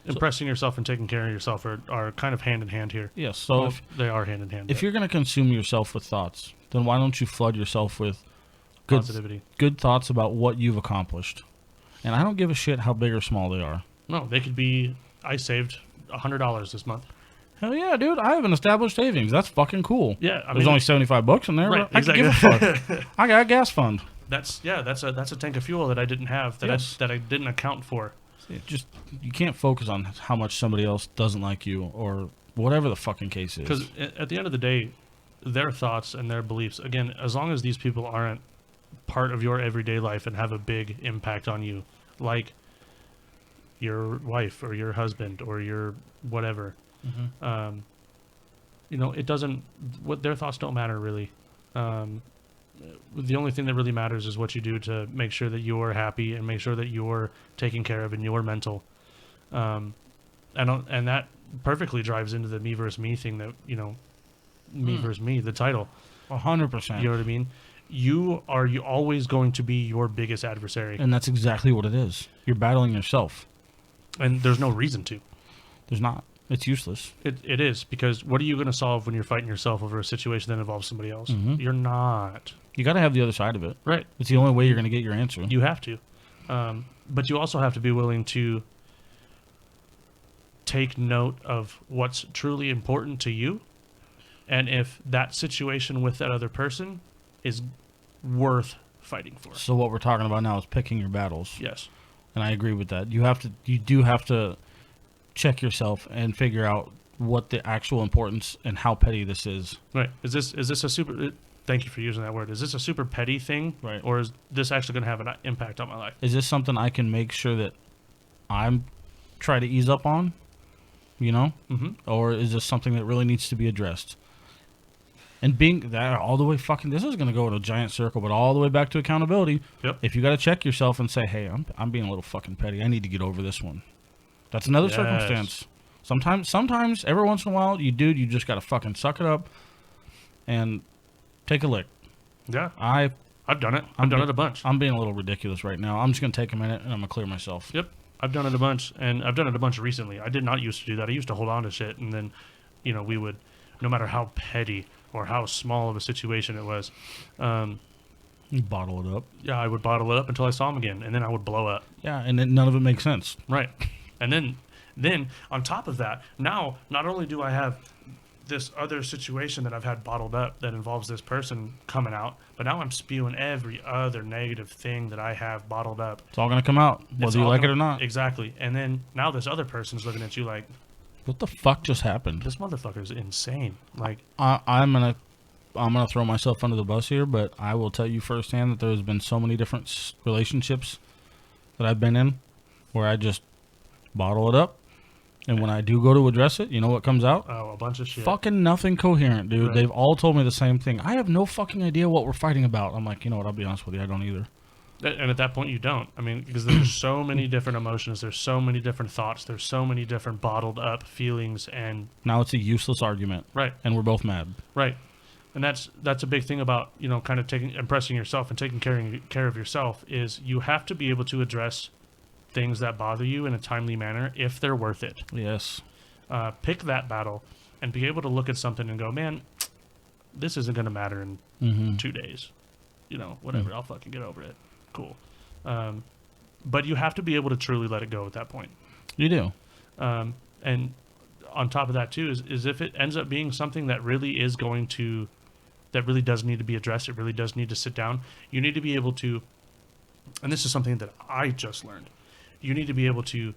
Impressing yourself and taking care of yourself are kind of hand in hand here. Yes, so Well, they are hand in hand. if you're going to consume yourself with thoughts, then why don't you flood yourself with positivity. good thoughts about what you've accomplished? And I don't give a shit how big or small they are. No, they could be, I saved $100 this month. Hell yeah, dude, I have an established savings. That's fucking cool. Yeah, I There's mean, only $75 in there. right, but I can give a fuck. I got a gas fund. that's a tank of fuel that I didn't have, Yes. that I didn't account for. Just you can't focus on how much somebody else doesn't like you or whatever the fucking case is. Because at the end of the day, their thoughts and their beliefs, again, as long as these people aren't part of your everyday life and have a big impact on you, like your wife or your husband or your whatever, you know, it doesn't, what their thoughts don't matter really. The only thing that really matters is what you do to make sure that you're happy and make sure that you're taken care of in your mental. And that perfectly drives into the me versus me thing that, you know, me versus me, the title. 100%. You know what I mean? You always going to be your biggest adversary. And that's exactly what it is. You're battling yourself. And there's no reason to. There's not. It's useless. It is, because what are you going to solve when you're fighting yourself over a situation that involves somebody else? Mhm. You're not. You got to have the other side of it. Right. It's the only way you're going to get your answer. You have to. But you also have to be willing to take note of what's truly important to you. And if that situation with that other person is worth fighting for. So what we're talking about now is picking your battles. Yes. And I agree with that. You do have to check yourself and figure out what the actual importance and how petty this is. Right. Is this a super... Thank you for using that word. Is this a super petty thing? Right. Or is this actually going to have an impact on my life? Is this something I can make sure that I'm try to ease up on? You know? Mm-hmm. Or is this something that really needs to be addressed? And being that all the way fucking, this is going to go in a giant circle, but all the way back to accountability. Yep. If you got to check yourself and say, hey, I'm being a little fucking petty. I need to get over this one. That's another Yes. circumstance. Sometimes, every once in a while, you just got to fucking suck it up and take a lick. Yeah. I've I've done it. I've done it a bunch. I'm being a little ridiculous right now. I'm just going to take a minute and I'm going to clear myself. Yep. I've done it a bunch, and I've done it a bunch recently. I did not used to do that. I used to hold on to shit, and then, you know, we would, no matter how petty or how small of a situation it was, You bottle it up. yeah, I would bottle it up until I saw him again, and then I would blow up. Yeah, and then none of it makes sense. Right. And then on top of that, now not only do I have this other situation that I've had bottled up that involves this person coming out, but now I'm spewing every other negative thing that I have bottled up. It's all going to come out, It's whether you all like it gonna- or not. Exactly. And then now this other person's looking at you like, What the fuck just happened? this motherfucker's insane. Like, I'm gonna throw myself under the bus here, but I will tell you firsthand that there's been so many different relationships that I've been in where I just bottle it up, and when I do go to address it, you know what comes out? oh, a bunch of shit. Fucking nothing coherent, dude. Right. They've all told me the same thing. I have no fucking idea what we're fighting about. I'm like, you know what? I'll be honest with you, I don't either. And at that point, you don't. I mean, because there's so many different emotions, there's so many different thoughts, there's so many different bottled up feelings, and Now it's a useless argument, right, and we're both mad. right. And that's a big thing about, you know, kind of impressing yourself and taking care of yourself is you have to be able to address things that bother you in a timely manner if they're worth it. Yes. Pick that battle and be able to look at something and go, man, this isn't going to matter in Mm-hmm. 2 days. You know, whatever. I'll fucking get over it. Cool. But you have to be able to truly let it go at that point. You do. And on top of that too is if it ends up being something that really is going to, that really does need to be addressed, it really does need to sit down, you need to be able to, and this is something that I just learned, you need to be able to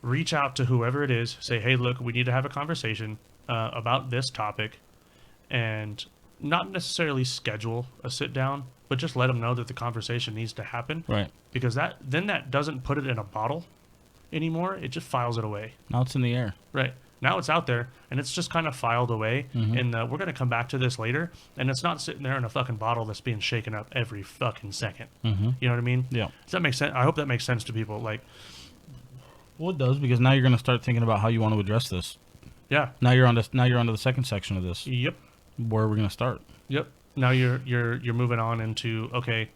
reach out to whoever it is, say, hey, look, we need to have a conversation about this topic, and not necessarily schedule a sit down, but just let them know that the conversation needs to happen, Right. because that doesn't put it in a bottle anymore. It just files it away. Now it's in the air. Right. Now it's out there, and it's just kind of filed away, and we're going to come back to this later, and it's not sitting there in a fucking bottle that's being shaken up every fucking second. Mm-hmm. You know what I mean? Yeah. Does that make sense? I hope that makes sense to people. Like, Well, it does, because now you're going to start thinking about how you want to address this. yeah. Now you're on to the second section of this. Yep. Where are we going to start? Yep. Now you're moving on into, okay,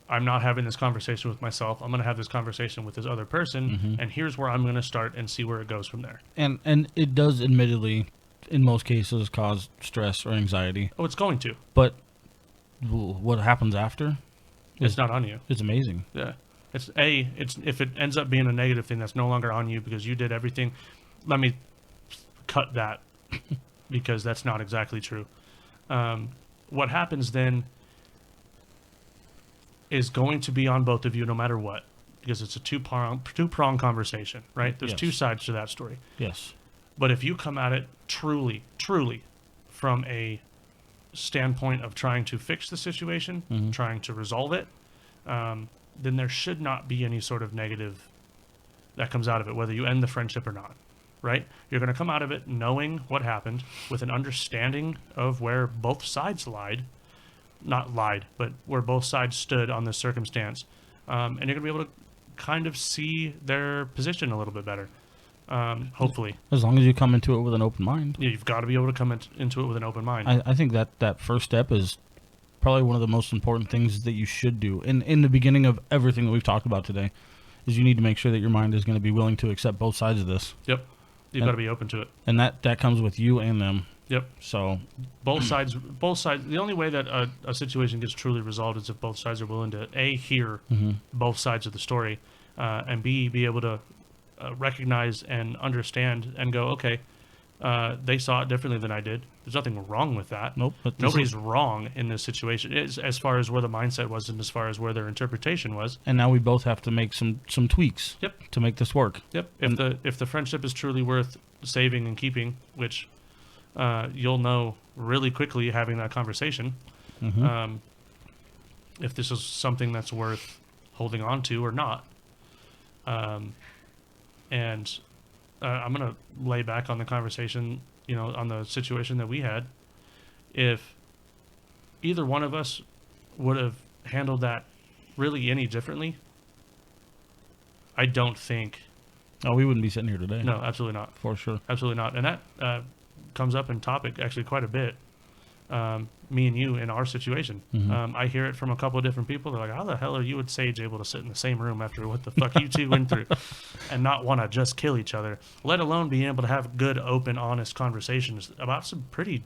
I'm not having this conversation with myself. I'm going to have this conversation with this other person, and here's where I'm going to start and see where it goes from there. And it does admittedly, in most cases, cause stress or anxiety. Oh, it's going to. But what happens after It's not on you. is amazing. Yeah. It's if it ends up being a negative thing, that's no longer on you because you did everything. Let me cut that because that's not exactly true. What happens then is going to be on both of you no matter what, because it's a two-prong conversation, right? There's Yes. two sides to that story. Yes. But if you come at it truly from a standpoint of trying to fix the situation, Mhm. trying to resolve it, then there should not be any sort of negative that comes out of it, whether you end the friendship or not, right? You're going to come out of it knowing what happened with an understanding of where both sides not lied, but where both sides stood on this circumstance. And you're going to be able to kind of see their position a little bit better, hopefully. As long as you come into it with an open mind. Yeah, you've got to be able to come into it with an open mind. I think that first step is probably one of the most important things that you should do. In the beginning of everything that we've talked about today, is you need to make sure that your mind is going to be willing to accept both sides of this. Yep. You've And- got to be open to it. And that comes with you and them. Yep. So, Both sides. The only way that a situation gets truly resolved is if both sides are willing to A, hear mhm. both sides of the story, and B, be able to recognize and understand and go, okay, they saw it differently than I did. There's nothing wrong with that. Nope. But this Nobody's is- wrong in this situation as far as where the mindset was and as far as where their interpretation was. and now we both have to make some tweaks. Yep. To make this work. Yep. And- If the friendship is truly worth saving and keeping, which you'll know really quickly having that conversation, Mhm. if this is something that's worth holding on to or not. And I'm gonna lay back on the conversation, on the situation that we had. If either one of us would have handled that really any differently, I don't think. Oh, we wouldn't be sitting here today. No, absolutely not. For sure. Absolutely not. And that comes up in topic actually quite a bit. Me and you in our situation. Mhm. I hear it from a couple of different people. They're like, how the hell are you and Sage able to sit in the same room after what the fuck you two went through and not want to just kill each other, let alone being able to have good, open, honest conversations about some pretty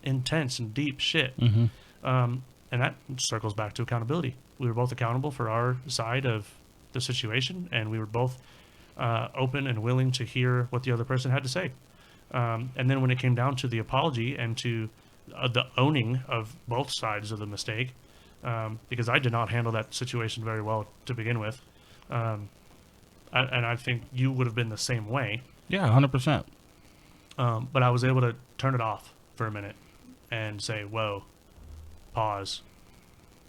intense and deep shit. Mhm. And that circles back to accountability. We were both accountable for our side of the situation, and we were both open and willing to hear what the other person had to say. And then when it came down to the apology and to the owning of both sides of the mistake, because I did not handle that situation very well to begin with, and I think you would have been the same way. Yeah, 100%. But I was able to turn it off for a minute and say, whoa, pause.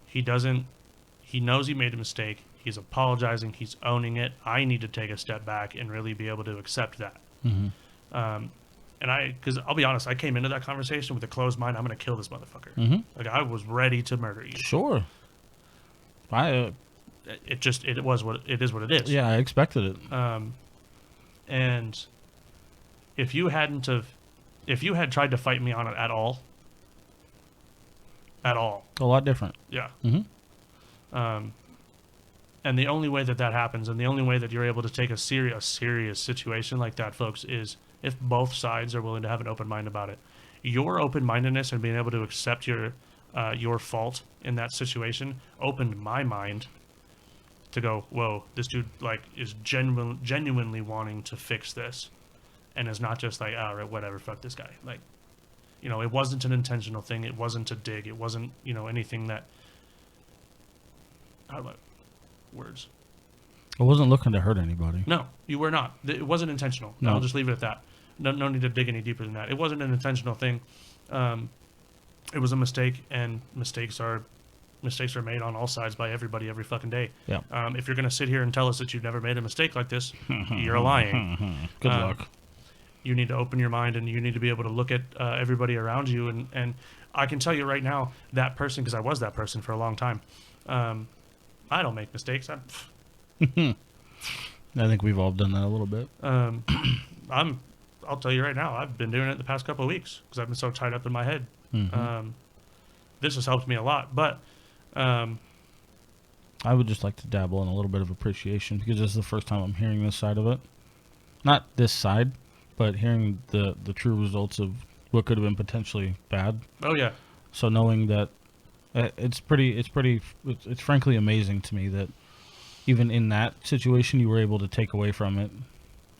He knows he made a mistake. He's apologizing. He's owning it. I need to take a step back and really be able to accept that. Mhm. Because I'll be honest, I came into that conversation with a closed mind. I'm going to kill this motherfucker. Mhm. Like, I was ready to murder you. Sure. It was what it is. Yeah, I expected it. And if you had tried to fight me on it at all, A lot different. yeah. Mhm. And the only way that happens, and the only way that you're able to take a serious situation like that, folks, is if both sides are willing to have an open mind about it. Your open-mindedness and being able to accept your fault in that situation opened my mind to go, whoa, this dude is genuinely wanting to fix this, and is not just like, all right, whatever, fuck this guy. It wasn't an intentional thing. It wasn't a dig. It wasn't anything that. How do I words? I wasn't looking to hurt anybody. No, you were not. It wasn't intentional. No. I'll just leave it at that. No need to dig any deeper than that. It wasn't an intentional thing. It was a mistake, and mistakes are made on all sides by everybody every fucking day. Yeah. If you're going to sit here and tell us that you've never made a mistake like this, you're lying. Good luck. You need to open your mind, and you need to be able to look at everybody around you. And I can tell you right now, that person, because I was that person for a long time, I don't make mistakes. I think we've all done that a little bit. I'll tell you right now, I've been doing it the past couple of weeks because I've been so tied up in my head. Mhm. This has helped me a lot, but I would just like to dabble in a little bit of appreciation because this is the first time I'm hearing this side of it. Not this side, but hearing the true results of what could have been potentially bad. oh yeah, So knowing that it's frankly amazing to me that even in that situation you were able to take away from it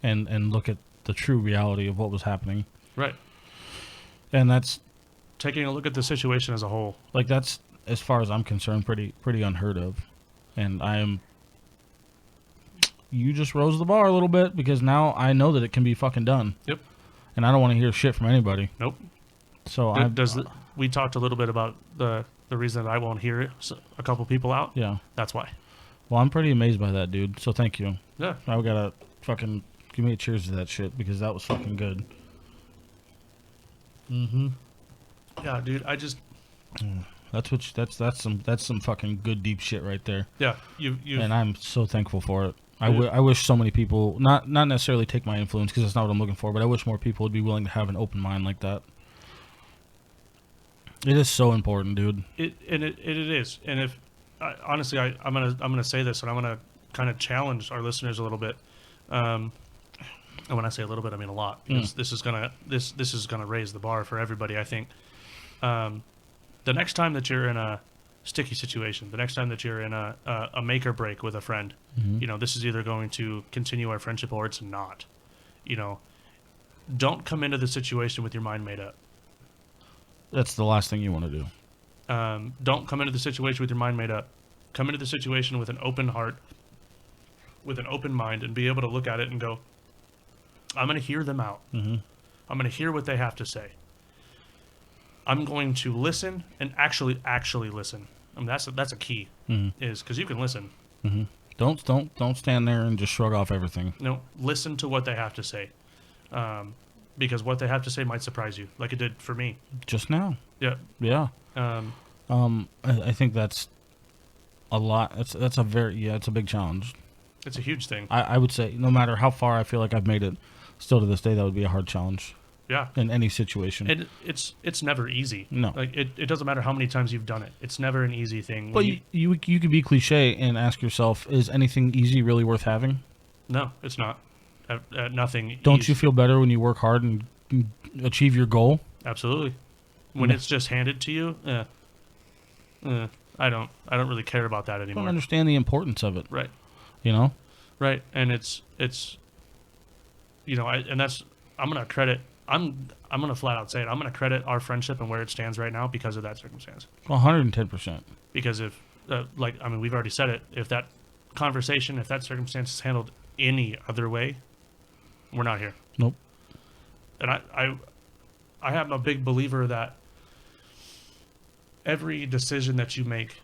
and look at the true reality of what was happening. right. And that's Taking a look at the situation as a whole. that's as far as I'm concerned pretty unheard of. And you just rose the bar a little bit because now I know that it can be fucking done. Yep. And I don't want to hear shit from anybody. Nope. So we talked a little bit about the reason that I won't hear it, a couple people out. Yeah. That's why. Well, I'm pretty amazed by that, dude. So thank you. Yeah. I gotta fucking give me a cheers to that shit because that was fucking good. Mm-hmm. Yeah, dude. I just. That's some fucking good deep shit right there. Yeah. You. And I'm so thankful for it. I Yeah. wish so many people not necessarily take my influence because that's not what I'm looking for, but I wish more people would be willing to have an open mind like that. It is so important, dude. It is, and if honestly, I'm gonna say this, and I'm gonna kind of challenge our listeners a little bit. And when I say a little bit, I mean a lot, because this is gonna raise the bar for everybody. I think. The next time that you're in a sticky situation, the next time that you're in a make or break with a friend, this is either going to continue our friendship or it's not. Don't come into the situation with your mind made up. That's the last thing you want to do. Don't come into the situation with your mind made up. Come into the situation with an open heart, with an open mind, and be able to look at it and go, I'm going to hear them out. Mm-hmm. I'm going to hear what they have to say. I'm going to listen and actually listen. I mean, that's a key, is because you can listen. Mm-hmm. Don't stand there and just shrug off everything. No, listen to what they have to say, because what they have to say might surprise you, like it did for me. Just now. Yeah. Yeah. I think that's a lot. It's a big challenge. It's a huge thing. I would say no matter how far I feel like I've made it, still to this day that would be a hard challenge. Yeah. In any situation. And it's never easy. No. Like it doesn't matter how many times you've done it. It's never an easy thing. But you could be cliche and ask yourself, is anything easy really worth having? No, it's not. Nothing. Don't easy. you feel better when you work hard and achieve your goal? Absolutely. When it's just handed to you, I don't really care about that I anymore. don't understand the importance of it. Right. Right. And it's I'm gonna credit. I'm gonna flat out say it. I'm gonna credit our friendship and where it stands right now because of that circumstance. 110%. Because if we've already said it. If that conversation, if that circumstance is handled any other way, we're not here. Nope. And I am a big believer that every decision that you make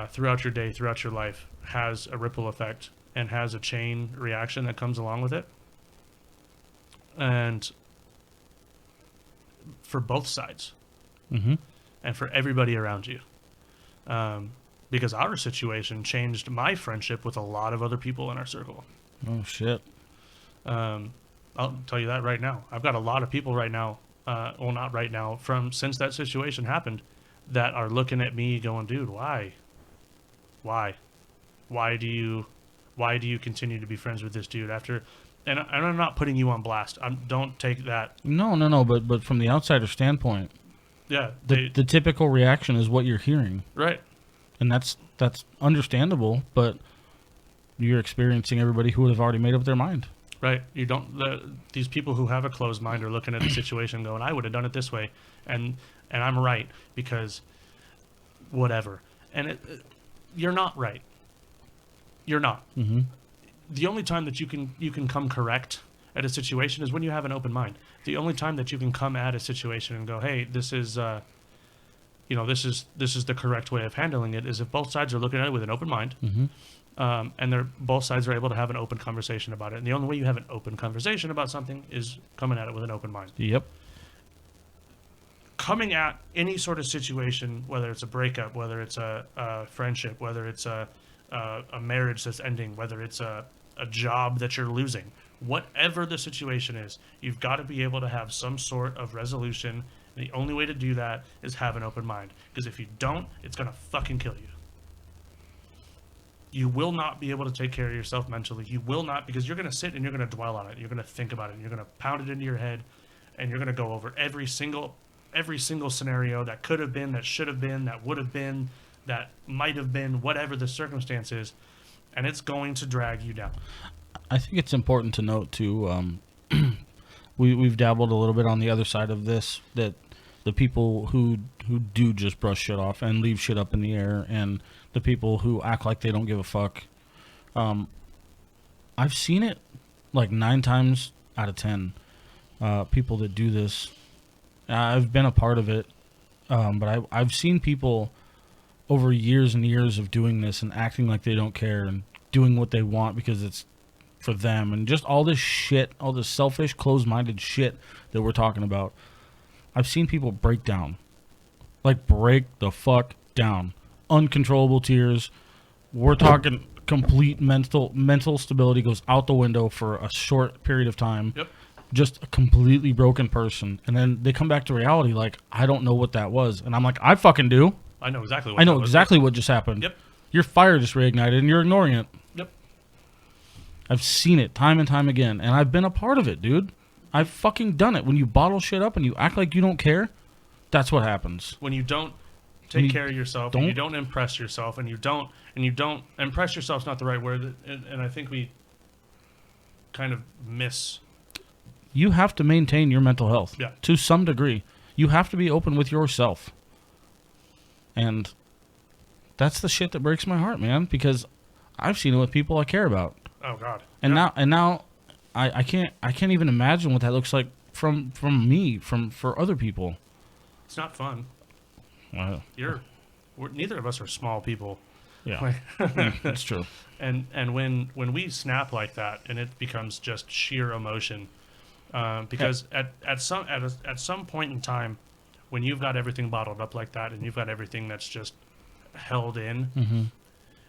throughout your day, throughout your life, has a ripple effect and has a chain reaction that comes along with it. And for both sides, and for everybody around you, because our situation changed my friendship with a lot of other people in our circle. Oh shit. I'll tell you that right now. I've got a lot of people right now, well, not right now, since that situation happened, that are looking at me going, dude, why do you continue to be friends with this dude after? And I'm not putting you on blast. Don't take that. No. But from the outsider standpoint, Yeah, the typical reaction is what you're hearing, right. and that's understandable. But you're experiencing everybody who would have already made up their mind. Right. You don't. These people who have a closed mind are looking at the situation, going, "I would have done it this way," and I'm right because whatever. And you're not right. You're not. Mm-hmm. The only time that you can come correct at a situation is when you have an open mind. The only time that you can come at a situation and go, "Hey, this is this is the correct way of handling it," is if both sides are looking at it with an open mind. Mm-hmm. And both sides are able to have an open conversation about it. And the only way you have an open conversation about something is coming at it with an open mind. Yep. Coming at any sort of situation, whether it's a breakup, whether it's a friendship, whether it's a marriage that's ending, whether it's a job that you're losing, whatever the situation is, you've got to be able to have some sort of resolution. And the only way to do that is have an open mind. Because if you don't, it's going to fucking kill you. You will not be able to take care of yourself mentally. You will not, because you're going to sit and you're going to dwell on it. You're going to think about it. And you're going to pound it into your head, and you're going to go over every single scenario that could have been, that should have been, that would have been, that might have been, whatever the circumstance is, and it's going to drag you down. I think it's important to note too. We've dabbled a little bit on the other side of this, that the people who do just brush shit off and leave shit up in the air, and the people who act like they don't give a fuck. I've seen it like 9 times out of 10. People that do this, I've been a part of it, but I've seen people over years and years of doing this and acting like they don't care and doing what they want because it's for them, and just all this shit, all this selfish, closed-minded shit that we're talking about. I've seen people break down. Like, break the fuck down. Uncontrollable tears. We're talking complete mental stability goes out the window for a short period of time. Yep. Just a completely broken person. And then they come back to reality like, I don't know what that was. And I'm like, I fucking do. I know exactly what I know that was. exactly what just happened. Yep. Your fire just reignited and you're ignoring it. Yep. I've seen it time and time again. And I've been a part of it, dude. I've fucking done it. When you bottle shit up and you act like you don't care, that's what happens. When you don't take care of yourself, and you don't impress yourself, and you don't impress yourself's not the right word, and I think we kind of miss. You have to maintain your mental health. Yeah. To some degree. You have to be open with yourself. And that's the shit that breaks my heart, man, because I've seen it with people I care about. Oh God. And Yeah. now I can't even imagine what that looks like from me, for other people. It's not fun. Wow. Neither of us are small people. Yeah. That's true. And when we snap like that, and it becomes just sheer emotion, because at some point in time, when you've got everything bottled up like that, and you've got everything that's just held in,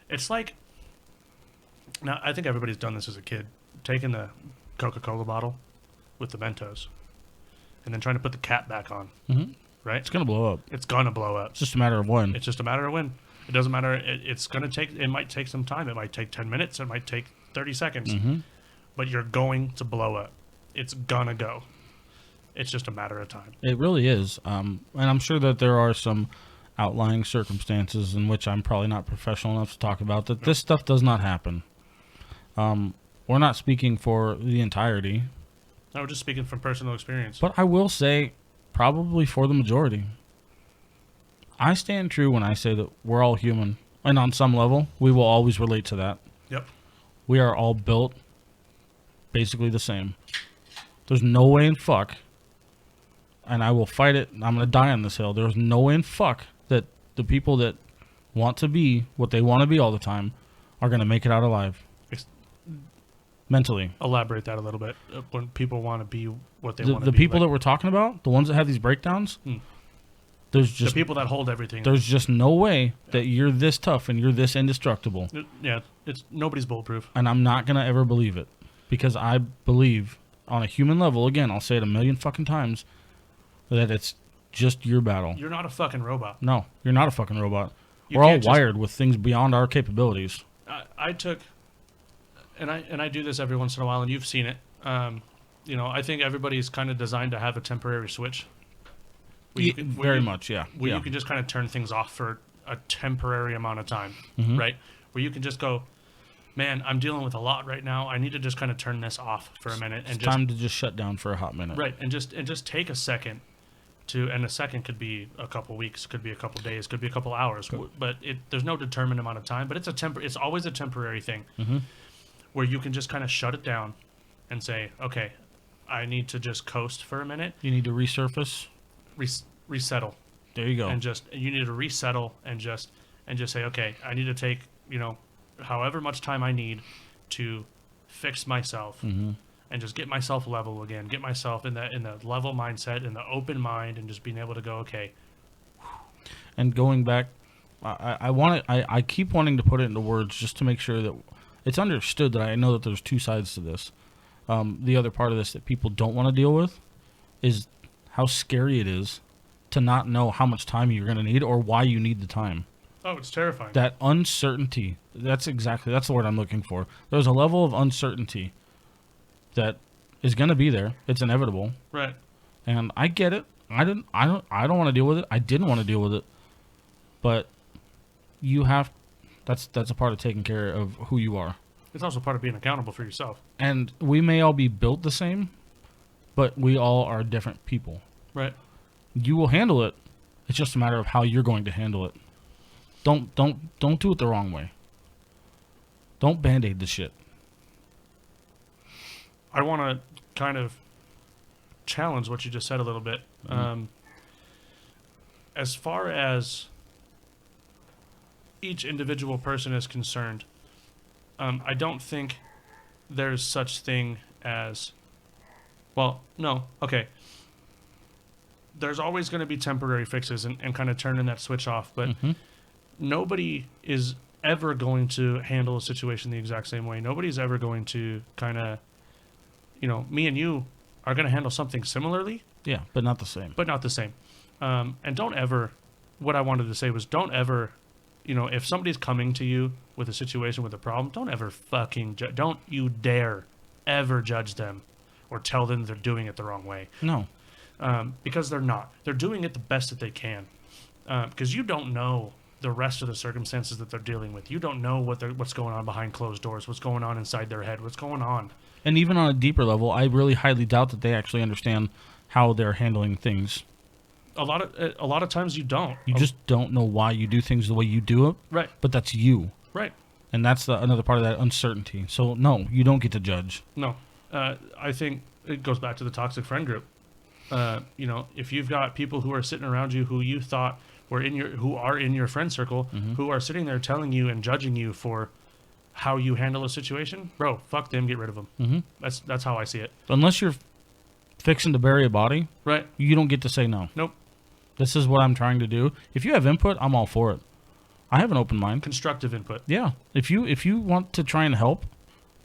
it's like. Now I think everybody's done this as a kid, taking the Coca-Cola bottle with the Mentos, and then trying to put the cap back on. Right? It's gonna blow up. It's gonna blow up. It's just a matter of when. It's just a matter of when. It doesn't matter. It's gonna take. It might take some time. It might take 10 minutes. It might take 30 seconds. But you're going to blow up. It's gonna go. It's just a matter of time. It really is. And I'm sure that there are some outlying circumstances in which I'm probably not professional enough to talk about that. This stuff does not happen. We're not speaking for the entirety. No, we're just speaking from personal experience. But I will say, probably for the majority. I stand true when I say that we're all human. And on some level, we will always relate to that. Yep. We are all built basically the same. There's no way in fuck, and I will fight it, I'm going to die on this hill. There's no way in fuck that the people that want to be what they want to be all the time are going to make it out alive. Mentally. Elaborate that a little bit. When people want to be what they want to be. The people that we're talking about, the ones that have these breakdowns, there's just... The people that hold everything. There's just no way that you're this tough and you're this indestructible. Yeah, it's nobody's bulletproof. And I'm not going to ever believe it. Because I believe, on a human level, again, I'll say it a million fucking times, that it's just your battle. You're not a fucking robot. No, you're not a fucking robot. You We're all can't just- wired with things beyond our capabilities. I took, and I do this every once in a while, and you've seen it. I think everybody's kind of designed to have a temporary switch. Where Very much, yeah. Where Yeah. you can just kind of turn things off for a temporary amount of time, Mm-hmm. right? Where you can just go, man, I'm dealing with a lot right now. I need to just kind of turn this off for a minute and It's just time to just shut down for a hot minute. right and just take a second and a second could be a couple weeks, could be a couple days, could be a couple hours, but there's no determined amount of time. But it's always a temporary thing where you can just kind of shut it down and say, okay, I need to just coast for a minute, You need to resurface. resettle, There you go. and you need to resettle and just say, okay, I need to take however much time I need to fix myself. And just get myself level again, get myself in the level mindset, in the open mind, and just being able to go, okay. And going back, I keep wanting to put it into words just to make sure that it's understood that I know that there's two sides to this. The other part of this that people don't want to deal with is how scary it is to not know how much time you're going to need or why you need the time. Oh, it's terrifying. That uncertainty, that's the word I'm looking for. There's a level of uncertainty that is going to be there. It's inevitable. Right. And I get it. I don't want to deal with it. I didn't want to deal with it. But you have that's a part of taking care of who you are. It's also part of being accountable for yourself. And we may all be built the same, but we all are different people. Right. You will handle it. It's just a matter of how you're going to handle it. Don't do it the wrong way. Don't band-aid the shit. I want to kind of challenge what you just said a little bit. As far as each individual person is concerned, I don't think there's such thing as, well, no, okay. There's always going to be temporary fixes and kind of turning that switch off, but nobody is ever going to handle a situation the exact same way. Nobody's ever going to kind of, me and you are going to handle something similarly. Yeah, but not the same. But not the same. And don't ever, what I wanted to say was don't ever, if somebody's coming to you with a situation, with a problem, don't ever fucking, don't you dare ever judge them or tell them they're doing it the wrong way. No. Because they're not. They're doing it the best that they can. Because you don't know the rest of the circumstances that they're dealing with. You don't know what's going on behind closed doors, what's going on inside their head, what's going on. And even on a deeper level, I really highly doubt that they actually understand how they're handling things. A lot of times you don't. You just don't know why you do things the way you do it. Right. But that's you. Right. And that's another part of that uncertainty. So, no, you don't get to judge. No. I think it goes back to the toxic friend group. If you've got people who are sitting around you who you thought who are in your friend circle, who are sitting there telling you and judging you for how you handle a situation, bro, fuck them, get rid of them. Mm-hmm. That's how I see it. Unless you're fixing to bury a body, right? You don't get to say no. Nope. This is what I'm trying to do. If you have input, I'm all for it. I have an open mind. Constructive input. Yeah. If you want to try and help,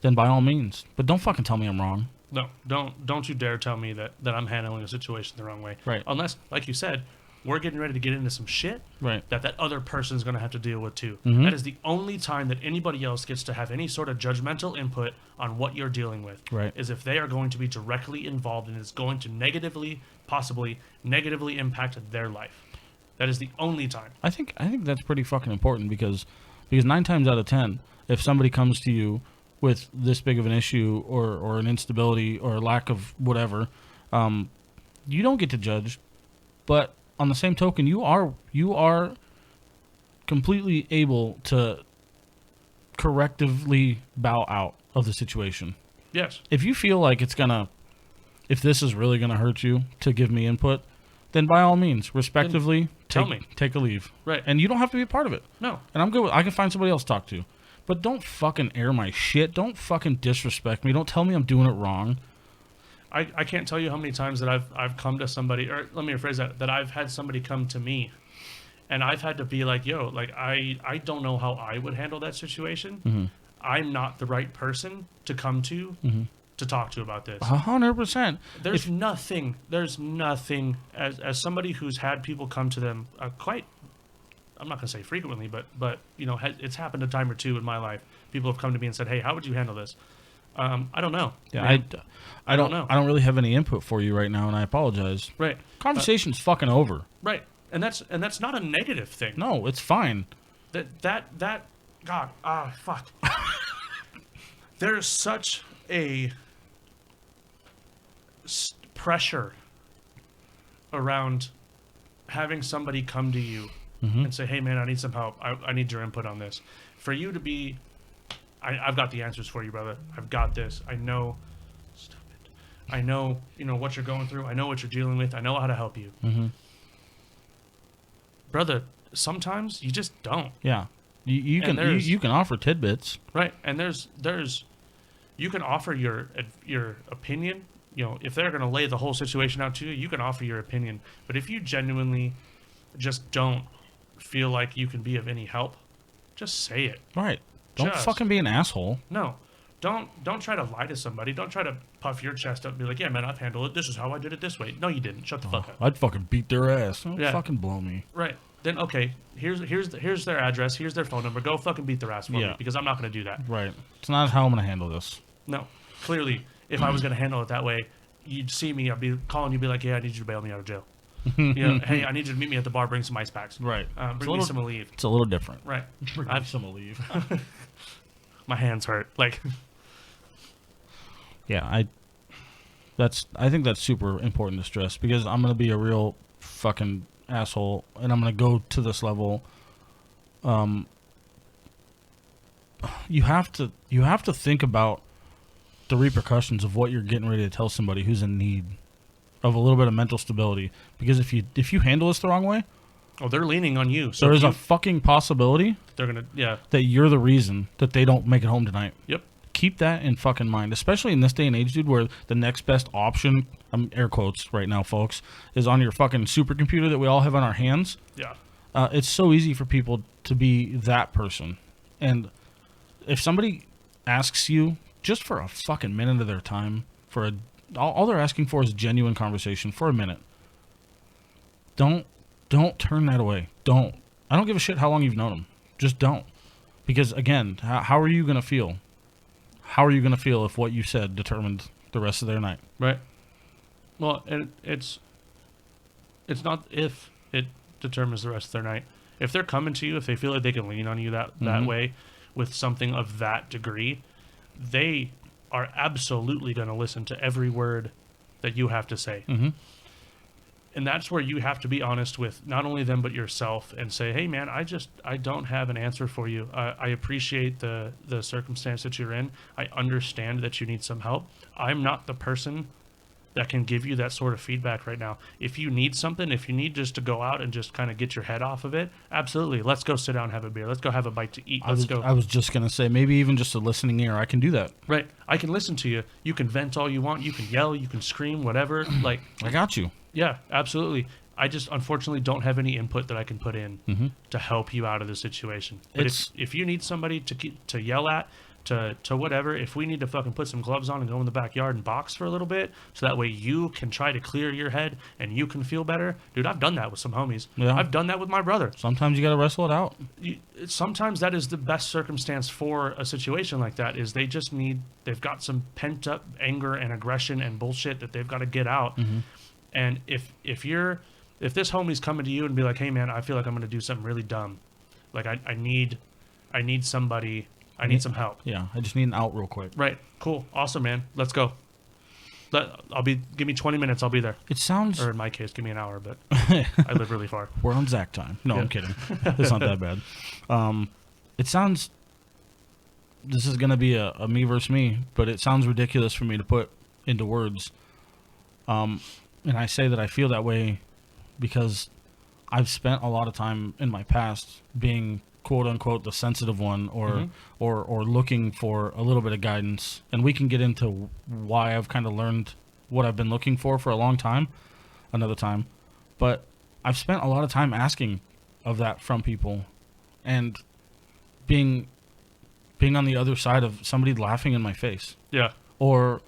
then by all means. But don't fucking tell me I'm wrong. No, don't you dare tell me that I'm handling a situation the wrong way. Right. Unless, like you said, we're getting ready to get into some shit that other person's going to have to deal with too. Mm-hmm. That is the only time that anybody else gets to have any sort of judgmental input on what you're dealing with. Right. Is if they are going to be directly involved and it's going to possibly negatively impact their life. That is the only time. I think that's pretty fucking important because 9 times out of 10, if somebody comes to you with this big of an issue or an instability or a lack of whatever, you don't get to judge. But on the same token, you are completely able to correctively bow out of the situation. Yes. If you feel like if this is really gonna hurt you to give me input, then by all means, respectively, take a leave. Right. And you don't have to be a part of it. No. And I'm good I can find somebody else to talk to. But don't fucking air my shit. Don't fucking disrespect me. Don't tell me I'm doing it wrong. I can't tell you how many times that I've come to somebody, or let me rephrase that I've had somebody come to me and I've had to be like, yo, like I don't know how I would handle that situation. Mm-hmm. I'm not the right person to come to talk to about this. 100%. There's nothing as somebody who's had people come to them I'm not going to say frequently, but it's happened a time or two in my life. People have come to me and said, hey, how would you handle this? I don't know. Yeah, I don't know. I don't really have any input for you right now, and I apologize. Right. Conversation's fucking over. Right. And that's not a negative thing. No, it's fine. That God, fuck. There's such a pressure around having somebody come to you and say, hey man, I need some help. I need your input on this. For you to be, I've got the answers for you, brother. I've got this. I know, what you're going through. I know what you're dealing with. I know how to help you. Mm-hmm. Brother, sometimes you just don't. Yeah. You can offer tidbits. Right. And there's you can offer your opinion. If they're going to lay the whole situation out to you, you can offer your opinion. But if you genuinely just don't feel like you can be of any help, just say it. Right. Don't fucking be an asshole. No. Don't try to lie to somebody. Don't try to puff your chest up and be like, yeah, man, I've handled it. This is how I did it this way. No, you didn't. Shut the fuck up. I'd fucking beat their ass. Don't fucking blow me. Right. Then, okay, here's their address. Here's their phone number. Go fucking beat their ass for me because I'm not going to do that. Right. It's not how I'm going to handle this. No. Clearly, if I was going to handle it that way, you'd see me. I'd be calling you, be like, yeah, I need you to bail me out of jail. Hey, I need you to meet me at the bar. Bring some ice packs. Right. Bring me some Aleve. It's a little different. Right. Bring me some Aleve. My hands hurt. Like. Yeah, I think that's super important to stress because I'm going to be a real fucking asshole, and I'm gonna go to this level. You have to think about the repercussions of what you're getting ready to tell somebody who's in need of a little bit of mental stability. Because if you handle this the wrong way, Oh, they're leaning on you. So there is a fucking possibility they're gonna, yeah, that you're the reason that they don't make it home tonight. yep, Keep that in fucking mind, especially in this day and age, dude, where the next best option, I'm air quotes right now, folks, is on your fucking supercomputer that we all have on our hands. yeah, It's so easy for people to be that person. And if somebody asks you just for a fucking minute of their time, all they're asking for is genuine conversation for a minute. Don't turn that away. Don't. I don't give a shit how long you've known them. Just don't. Because again, how are you going to feel? How are you going to feel if what you said determined the rest of their night? right. Well, and it's not if it determines the rest of their night. If they're coming to you, if they feel like they can lean on you that way with something of that degree, they are absolutely going to listen to every word that you have to say. Mm-hmm. And that's where you have to be honest with not only them but yourself and say, hey man, I don't have an answer for you. I appreciate the circumstance that you're in. I understand that you need some help. I'm not the person that can give you that sort of feedback right now. If you need something, if you need just to go out and just kind of get your head off of it, absolutely. Let's go sit down and have a beer. Let's go have a bite to eat. I was just going to say, maybe even just a listening ear. I can do that. Right. I can listen to you. You can vent all you want. You can yell. You can scream, whatever. Like, I got you. yeah, absolutely. I just unfortunately don't have any input that I can put in to help you out of the situation. But if you need somebody to yell at, to whatever, if we need to fucking put some gloves on and go in the backyard and box for a little bit, so that way you can try to clear your head and you can feel better, dude. I've done that with some homies. Yeah. I've done that with my brother. Sometimes you got to wrestle it out. Sometimes that is the best circumstance for a situation like that. Is they've got some pent up anger and aggression and bullshit that they've got to get out. And if this homie's coming to you and be like, hey man, I feel like I'm going to do something really dumb, like I need somebody, I need some help. Yeah, I just need an out real quick. Right. Cool. Awesome, man. Let's go. Give me 20 minutes. I'll be there. It sounds... Or in my case, give me an hour, but I live really far. We're on Zach time. No, Yeah. I'm kidding. It's not that bad. It sounds... This is going to be a me versus me, but it sounds ridiculous for me to put into words. And I say that I feel that way because I've spent a lot of time in my past being quote unquote the sensitive one or looking for a little bit of guidance, and we can get into why I've kind of learned what I've been looking for a long time another time. But I've spent a lot of time asking of that from people and being on the other side of somebody laughing in my face, Yeah. or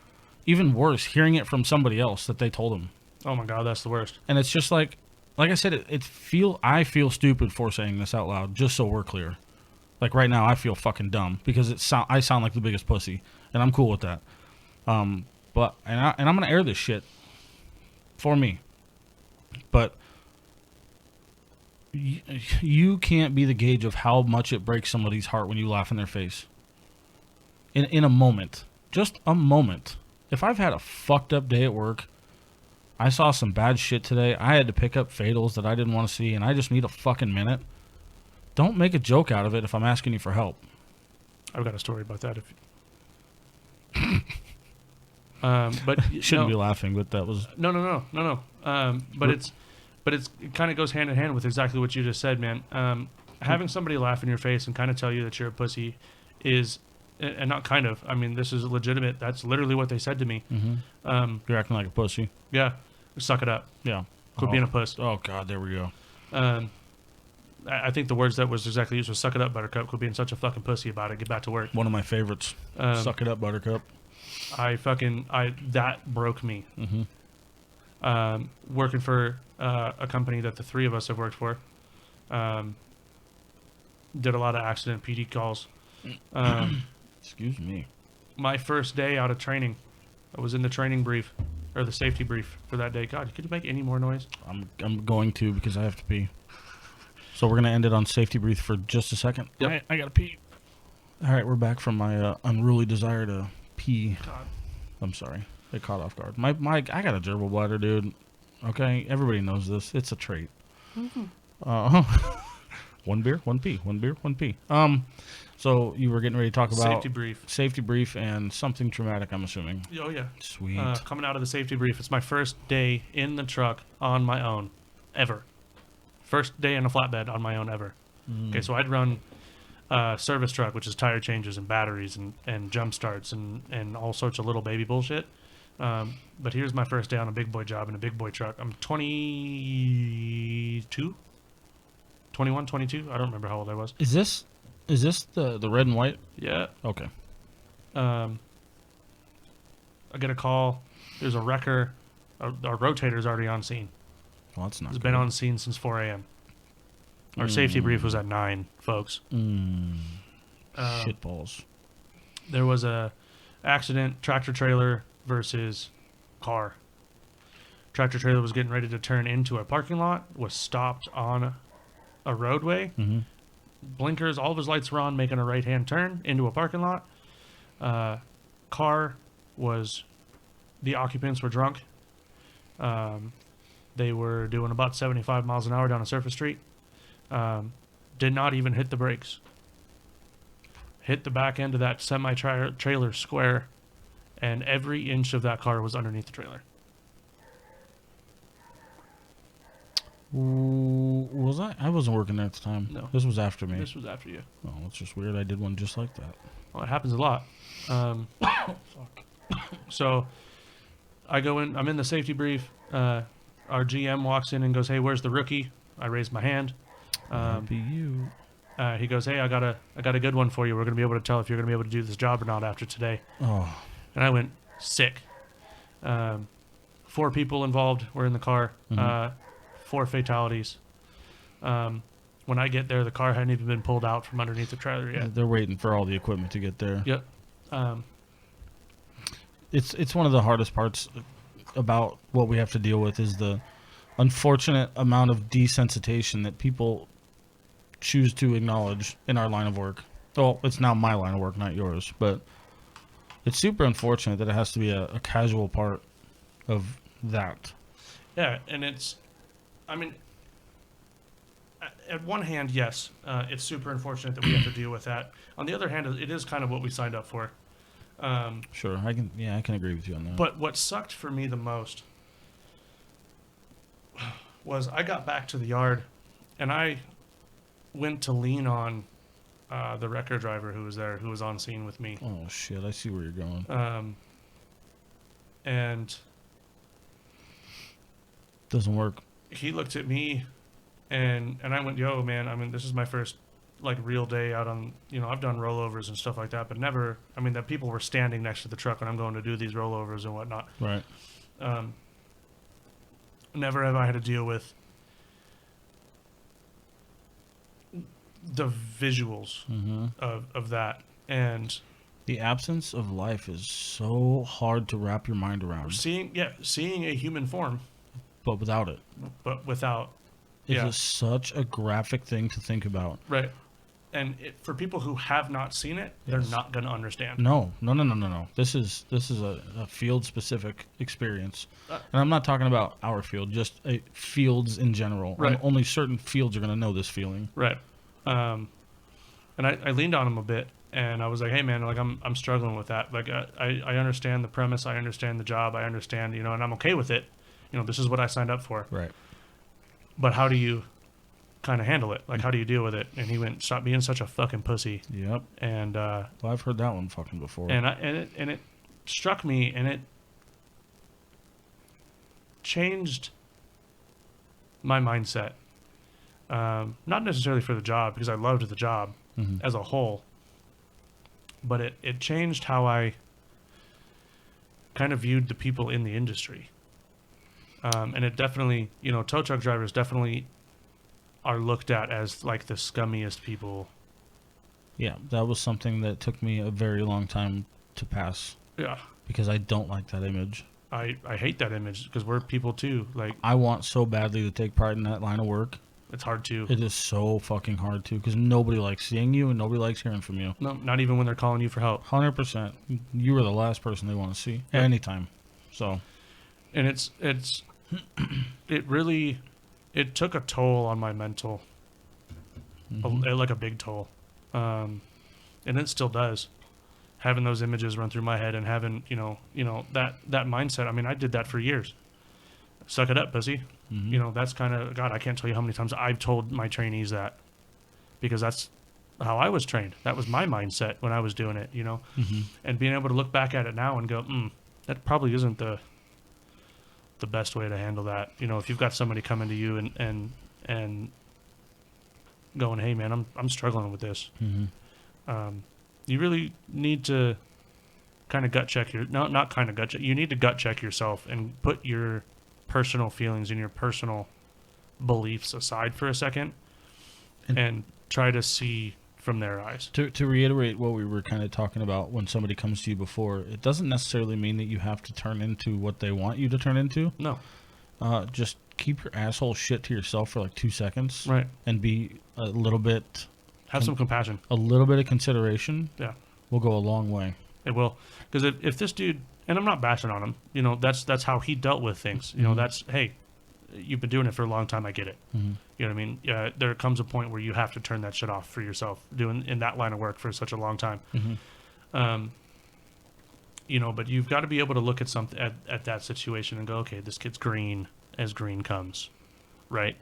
even worse, hearing it from somebody else that they told them. Oh my God, that's the worst. And it's just like I said, I feel stupid for saying this out loud, just so we're clear. Like right now, I feel fucking dumb because I sound like the biggest pussy, and I'm cool with that. But I'm gonna air this shit for me. But you can't be the gauge of how much it breaks somebody's heart when you laugh in their face. In a moment, just a moment. If I've had a fucked up day at work, I saw some bad shit today, I had to pick up fatals that I didn't want to see, and I just need a fucking minute. Don't make a joke out of it if I'm asking you for help. I've got a story about that. But Shouldn't be laughing, but that was... No. But it kind of goes hand in hand with exactly what you just said, man. Having somebody laugh in your face and kind of tell you that you're a pussy is, and not kind of, I mean, this is legitimate. That's literally what they said to me. You're acting like a pussy. Yeah, suck it up. Yeah. Quit being a puss. Oh, God, there we go. I think the words that was exactly used was "suck it up, Buttercup." Quit being such a fucking pussy about it. Get back to work. One of my favorites. Suck it up, Buttercup. That broke me. Working for a company that the three of us have worked for. Did a lot of accident PD calls. Excuse me. My first day out of training, I was in the training brief, or the safety brief for that day. God, could you make any more noise? I'm going to because I have to pee. So we're going to end it on safety brief for just a second. Yep. I got to pee. All right, we're back from my unruly desire to pee. God. I'm sorry. It caught off guard. My I got a gerbil bladder, dude. Okay, everybody knows this. It's a trait. One beer, one pee. One beer, one pee. So you were getting ready to talk about Safety brief. and something traumatic. I'm assuming. Oh yeah. Sweet. Coming out of the safety brief, it's my first day in the truck on my own, ever. First day in a flatbed on my own ever. Okay, so I'd run service truck, which is tire changes and batteries and jump starts and all sorts of little baby bullshit. But here's my first day on a big boy job in a big boy truck. I'm 22, 21, 22. I don't remember how old I was. Is this the red and white? Yeah. Okay. I get a call. There's a wrecker. Our rotator's already on scene. Well, that's not. It's good. been on scene since 4 a.m. Our safety brief was at 9, folks. Shitballs. There was a accident, tractor trailer versus car. Tractor trailer was getting ready to turn into a parking lot, was stopped on a roadway. Mm-hmm. Blinkers, all of his lights were on, making a right-hand turn into a parking lot. Car was, the occupants were drunk. They were doing about 75 miles an hour down a surface street. Did not even hit the brakes. Hit the back end of that semi-trailer square, and every inch of that car was underneath the trailer. Was I? I wasn't working there at the time. No. This was after me. This was after you. Oh, it's just weird. I did one just like that. Well, it happens a lot. So I go in. I'm in the safety brief. Our GM walks in and goes, "Hey, where's the rookie?" I raise my hand. Be you. He goes, "Hey, I got a good one for you. We're gonna be able to tell if you're gonna be able to do this job or not after today." Oh, And I went sick. 4 people involved were in the car. 4 fatalities. When I get there, the car hadn't even been pulled out from underneath the trailer yet. they're waiting for all the equipment to get there. Yep. It's one of the hardest parts about what we have to deal with is the unfortunate amount of desensitization that people choose to acknowledge in our line of work. Well, it's now my line of work, not yours, but it's super unfortunate that it has to be a casual part of that. Yeah, and it's, I mean, at one hand, yes, it's super unfortunate that we have to deal with that. On the other hand, it is kind of what we signed up for. Sure, I can agree with you on that. But what sucked for me the most was I got back to the yard, and I went to lean on the wrecker driver who was there, who was on scene with me. Oh shit, I see where you're going. And Doesn't work. he looked at me, and I went, "Yo, man, I mean, this is my first like real day out on, I've done rollovers and stuff like that, but never, I mean, that people were standing next to the truck when I'm going to do these rollovers and whatnot. Right. Never have I had to deal with the visuals of that, and The absence of life is so hard to wrap your mind around, seeing a human form, but without it, but without, it's just such a graphic thing to think about. right. And for people who have not seen it, they're Yes. not going to understand. No. This is a field specific experience, Uh, and I'm not talking about our field, just fields in general. Right. Only certain fields are going to know this feeling. Right. And I leaned on him a bit, and I was like, "Hey, man, like I'm struggling with that. Like I understand the premise, I understand the job, I understand, and I'm okay with it. This is what I signed up for. Right. But how do you kind of handle it? Like, how do you deal with it?" And he went, "Stop being such a fucking pussy." Yep. And Well, I've heard that one fucking before. and it struck me, and it changed my mindset. Not necessarily for the job, because I loved the job as a whole, but it changed how I kind of viewed the people in the industry. And it definitely, tow truck drivers definitely are looked at as like the scummiest people. Yeah, that was something that took me a very long time to pass Yeah. because I don't like that image. I hate that image, because we're people too. Like, I want so badly to take part in that line of work. it's hard to. It is so fucking hard to, because nobody likes seeing you and nobody likes hearing from you. No, not even when they're calling you for help. 100%. You were the last person they want to see Yeah. anytime. So, And it's it took a toll on my mental, like a big toll, and it still does. Having those images run through my head and having that mindset. I mean, I did that for years. Suck it up, pussy. That's kind of, God, I can't tell you how many times I've told my trainees that, because that's how I was trained. That was my mindset when I was doing it, and being able to look back at it now and go, that probably isn't the best way to handle that. If you've got somebody coming to you and going, hey man, I'm struggling with this. You really need to kind of gut check not kind of gut check. You need to gut check yourself and put your personal feelings and your personal beliefs aside for a second and try to see from their eyes. To reiterate what we were kind of talking about when somebody comes to you before, it doesn't necessarily mean that you have to turn into what they want you to turn into. No. Just keep your asshole shit to yourself for like 2 seconds. Right. And be a little bit... Have some compassion. A little bit of consideration. Yeah. Will go a long way. It will. Because if this dude... And I'm not bashing on him. That's how he dealt with things. That's, hey, you've been doing it for a long time. I get it. You know what I mean? There comes a point where you have to turn that shit off for yourself, doing in that line of work for such a long time. But you've got to be able to look at something at that situation and go, okay, this kid's green as green comes, right?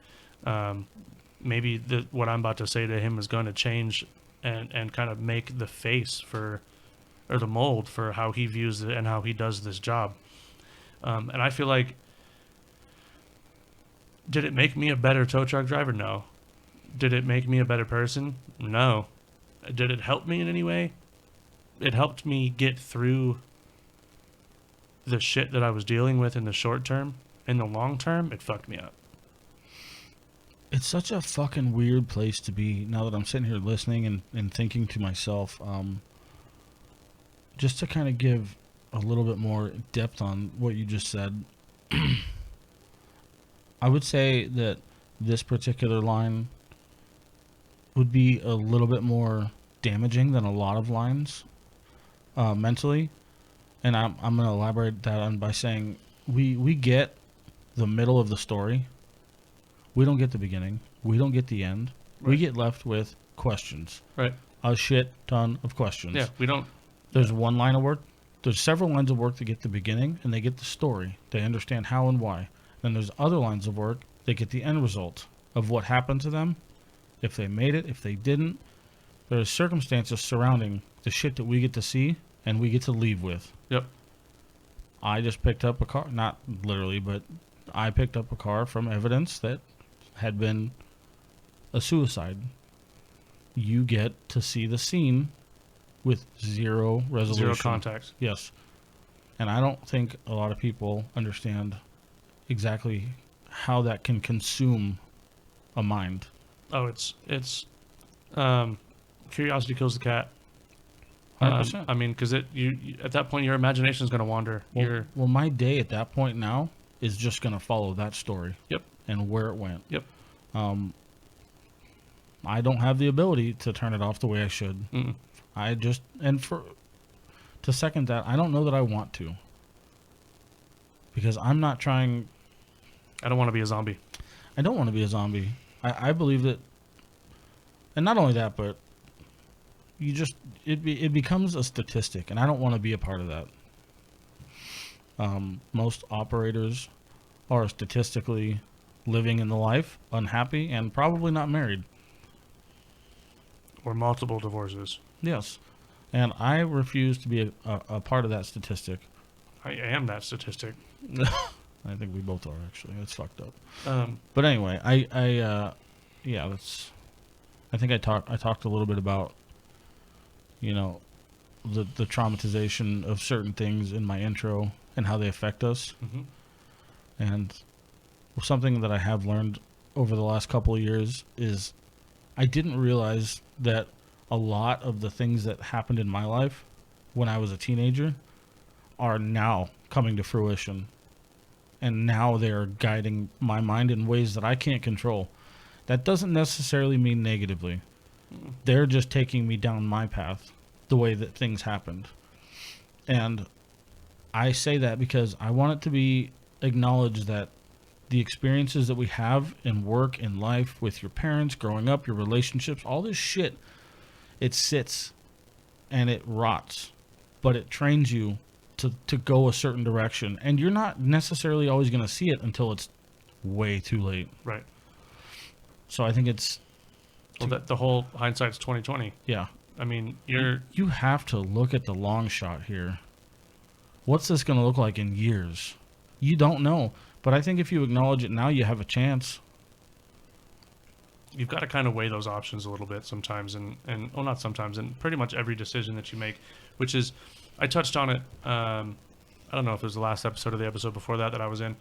Maybe what I'm about to say to him is going to change and kind of make the face or the mold for how he views it and how he does this job. And I feel like, did it make me a better tow truck driver? No. Did it make me a better person? No. Did it help me in any way? It helped me get through the shit that I was dealing with in the short term. In the long term, it fucked me up. It's such a fucking weird place to be now that I'm sitting here listening and thinking to myself, just to kind of give a little bit more depth on what you just said. I would say that this particular line would be a little bit more damaging than a lot of lines mentally. And I'm going to elaborate that on by saying we get the middle of the story. We don't get the beginning. We don't get the end. Right. We get left with questions. Right. A shit ton of questions. Yeah, we don't. There's one line of work. There's several lines of work that get the beginning, and they get the story. They understand how and why. Then there's other lines of work that get the end result of what happened to them, if they made it, if they didn't. There's circumstances surrounding the shit that we get to see and we get to leave with. Yep. I just picked up a car, not literally, but I picked up a car from evidence that had been a suicide. You get to see the scene with zero resolution. Zero context. Yes. And I don't think a lot of people understand exactly how that can consume a mind. Oh, it's curiosity kills the cat. 100%. I mean, because you at that point your imagination is going to wander. Well, my day at that point now is just going to follow that story. Yep. And where it went. Yep. I don't have the ability to turn it off the way I should. Mm-mm. To second that, I don't know that I want to. Because I'm not trying... I don't want to be a zombie. I don't want to be a zombie. I believe that... And not only that, but... It becomes a statistic, and I don't want to be a part of that. Most operators are statistically living in the life, unhappy, and probably not married. Or multiple divorces. Yes. And I refuse to be a part of that statistic. I am that statistic. I think we both are, actually. That's fucked up. But anyway, I think I talked a little bit about, the traumatization of certain things in my intro and how they affect us. Mm-hmm. And something that I have learned over the last couple of years is I didn't realize that a lot of the things that happened in my life when I was a teenager are now coming to fruition. And now they're guiding my mind in ways that I can't control. That doesn't necessarily mean negatively. They're just taking me down my path, the way that things happened. And I say that because I want it to be acknowledged that the experiences that we have in work, in life, with your parents, growing up, your relationships, all this shit, it sits and it rots, but it trains you to go a certain direction. And you're not necessarily always going to see it until it's way too late. Right. So I think it's, Well, that the whole hindsight's 2020. yeah. I mean, you're You have to look at the long shot here. What's this going to look like in years? You don't know. But I think if you acknowledge it now, you have a chance. you've got to kind of weigh those options a little bit sometimes, and well, not sometimes, and pretty much every decision that you make, which is, I touched on it. I don't know if it was the last episode or the episode before that I was in,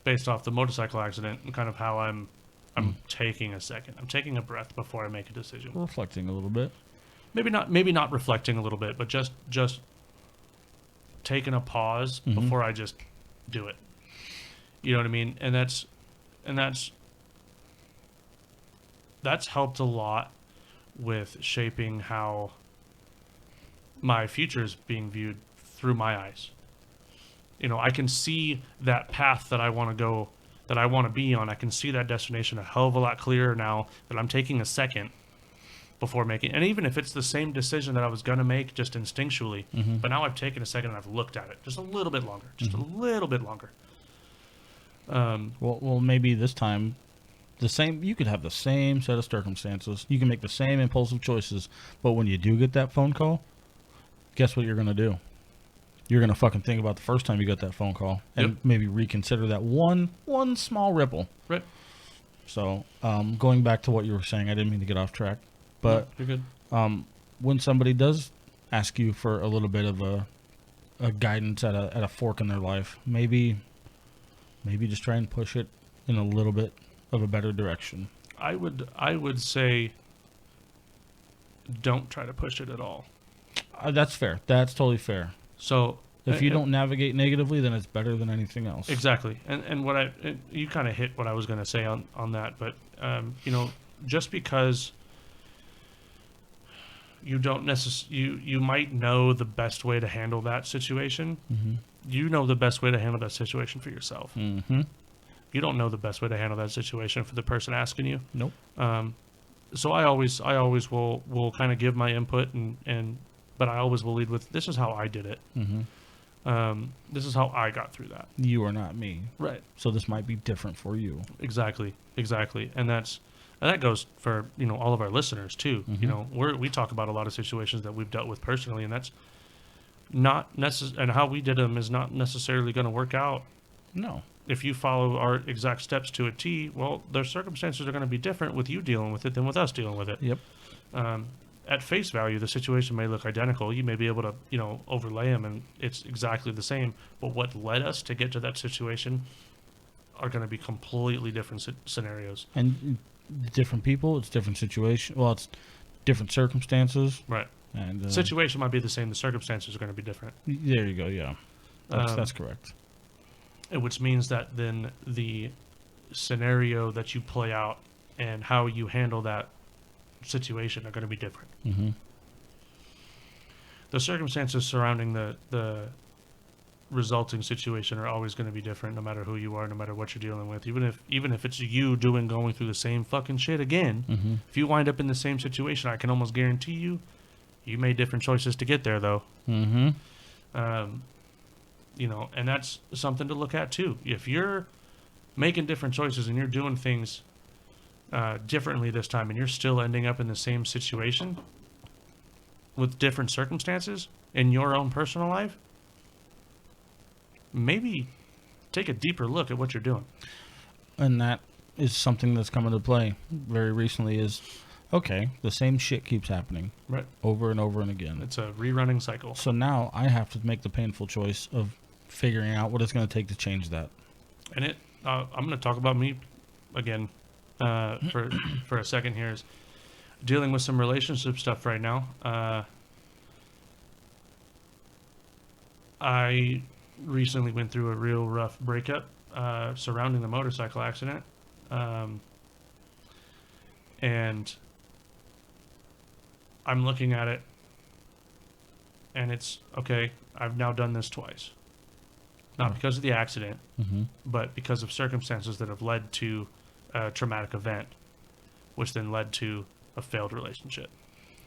based off the motorcycle accident and kind of how I'm taking a second. I'm taking a breath before I make a decision. Reflecting a little bit. Maybe not reflecting a little bit, but just taking a pause Mhm. before I just do it. You know what I mean? And that's helped a lot with shaping how my future is being viewed through my eyes. You know, I can see that path that I want to go, that I want to be on. I can see that destination a hell of a lot clearer now that I'm taking a second before making. And even if it's the same decision that I was going to make just instinctually, Mhm. but now I've taken a second and I've looked at it just a little bit longer, just a little bit longer. Well, maybe this time, the same. You could have the same set of circumstances. You can make the same impulsive choices, but when you do get that phone call, guess what you're gonna do? You're gonna fucking think about the first time you got that phone call, and Yep. maybe reconsider that one small ripple. Right. So, going back to what you were saying, I didn't mean to get off track, but You're good. when somebody does ask you for a little bit of a guidance at a fork in their life, maybe just try and push it in a little bit of a better direction. I would say don't try to push it at all. That's fair. That's totally fair. So If you don't navigate negatively, then it's better than anything else. exactly, and what you kind of hit what I was going to say on that, but you know, just because you don't you might know the best way to handle that situation. Mm-hmm. You know the best way to handle that situation for yourself. Mm-hmm. You don't know the best way to handle that situation for the person asking you. Nope. So I always will kind of give my input but I always will lead with, this is how I did it. Mm-hmm. This is how I got through that. You are not me, Right. so this might be different for you. Exactly. And that goes for, you know, all of our listeners too. Mhm. You know, we talk about a lot of situations that we've dealt with personally, and that's not and how we did them is not necessarily going to work out. No. If you follow our exact steps to a T, well, their circumstances are going to be different with you dealing with it than with us dealing with it. Yep. At face value, the situation may look identical. You may be able to, you know, overlay them, and it's exactly the same. But what led us to get to that situation are going to be completely different scenarios. And different people, it's different situation. Well, it's different circumstances. Right. And Situation might be the same. The circumstances are going to be different. there you go. Yeah, that's correct. Which means that then the scenario that you play out and how you handle that situation are going to be different. Mm-hmm. The circumstances surrounding the resulting situation are always going to be different, no matter who you are, no matter what you're dealing with. Even if it's you going through the same fucking shit again, Mm-hmm. if you wind up in the same situation, I can almost guarantee you made different choices to get there, though. Mm-hmm. You know, and that's something to look at too. If you're making different choices and you're doing things differently this time, and you're still ending up in the same situation with different circumstances in your own personal life, maybe take a deeper look at what you're doing. And that is something that's come into play very recently. Is okay. The same shit keeps happening Right. over and over and again. It's a rerunning cycle. So now I have to make the painful choice of figuring out what it's going to take to change that. And I'm going to talk about me again for a second here. Is dealing with some relationship stuff right now. I recently went through a real rough breakup surrounding the motorcycle accident. And I'm looking at it, and it's, okay, I've now done this twice. not because of the accident, Mm-hmm. but because of circumstances that have led to a traumatic event, which then led to a failed relationship,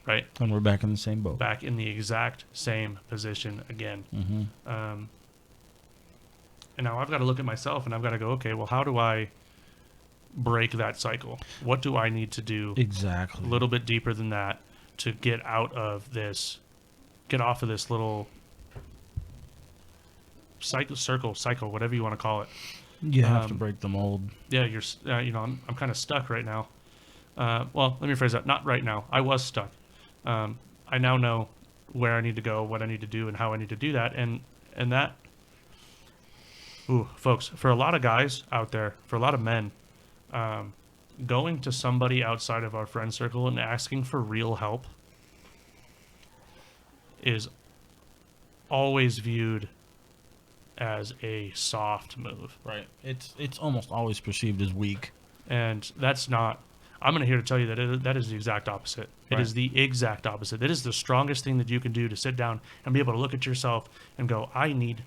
right? And we're back in the same boat. Back in the exact same position again. Mm-hmm. And now I've got to look at myself and I've got to go, okay, well, how do I break that cycle? What do I need to do Exactly. a little bit deeper than that to get out of this, get off of this little cycle, whatever you want to call it. You have to um, break the mold. Yeah, I'm kind of stuck right now. Well, let me phrase that. Not right now. I was stuck. I now know where I need to go, what I need to do, and how I need to do that. And that, ooh, folks, for a lot of guys out there, for a lot of men, going to somebody outside of our friend circle and asking for real help is always viewed as a soft move. Right. It's almost always perceived as weak. And that's not. I'm going to here to tell you that that is the exact opposite. Right. It is the exact opposite. It is the strongest thing that you can do to sit down and be able to look at yourself and go, I need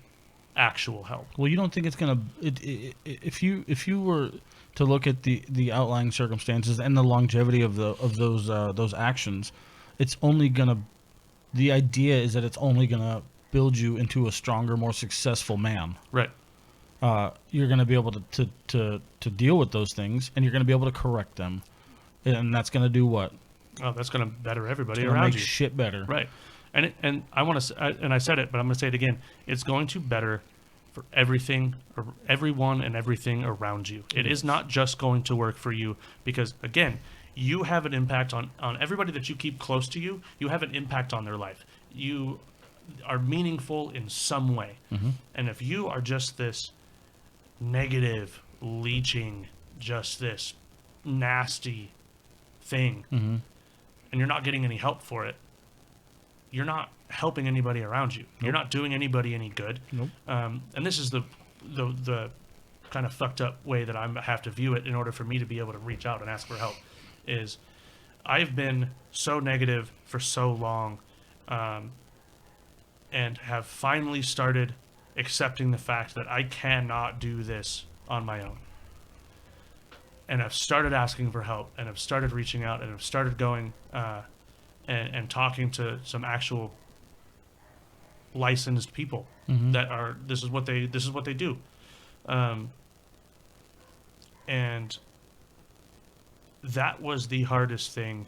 actual help. Well, you don't think it's gonna? If you were to look at the outlying circumstances and the longevity of those actions, it's only gonna. The idea is that it's only gonna build you into a stronger, more successful man. Right. You're gonna be able to deal with those things, and you're gonna be able to correct them, and that's gonna do what? Oh, that's going to better everybody It's gonna around make you. shit better. Right. And I want to, and I said it, but I'm going to say it again. It's going to better for everything, or everyone and everything around you. It is not just going to work for you because, again, you have an impact on everybody that you keep close to you. You have an impact on their life. You are meaningful in some way. Mm-hmm. And if you are just this negative, leeching, just this nasty thing, Mm-hmm. and you're not getting any help for it, you're not helping anybody around you. You're not doing anybody any good. Nope. And this is the kind of fucked up way that I have to view it in order for me to be able to reach out and ask for help. Is I've been so negative for so long, and have finally started accepting the fact that I cannot do this on my own. And I've started asking for help, and I've started reaching out, and I've started going and talking to some actual licensed people Mm-hmm. that are this is what they do, and that was the hardest thing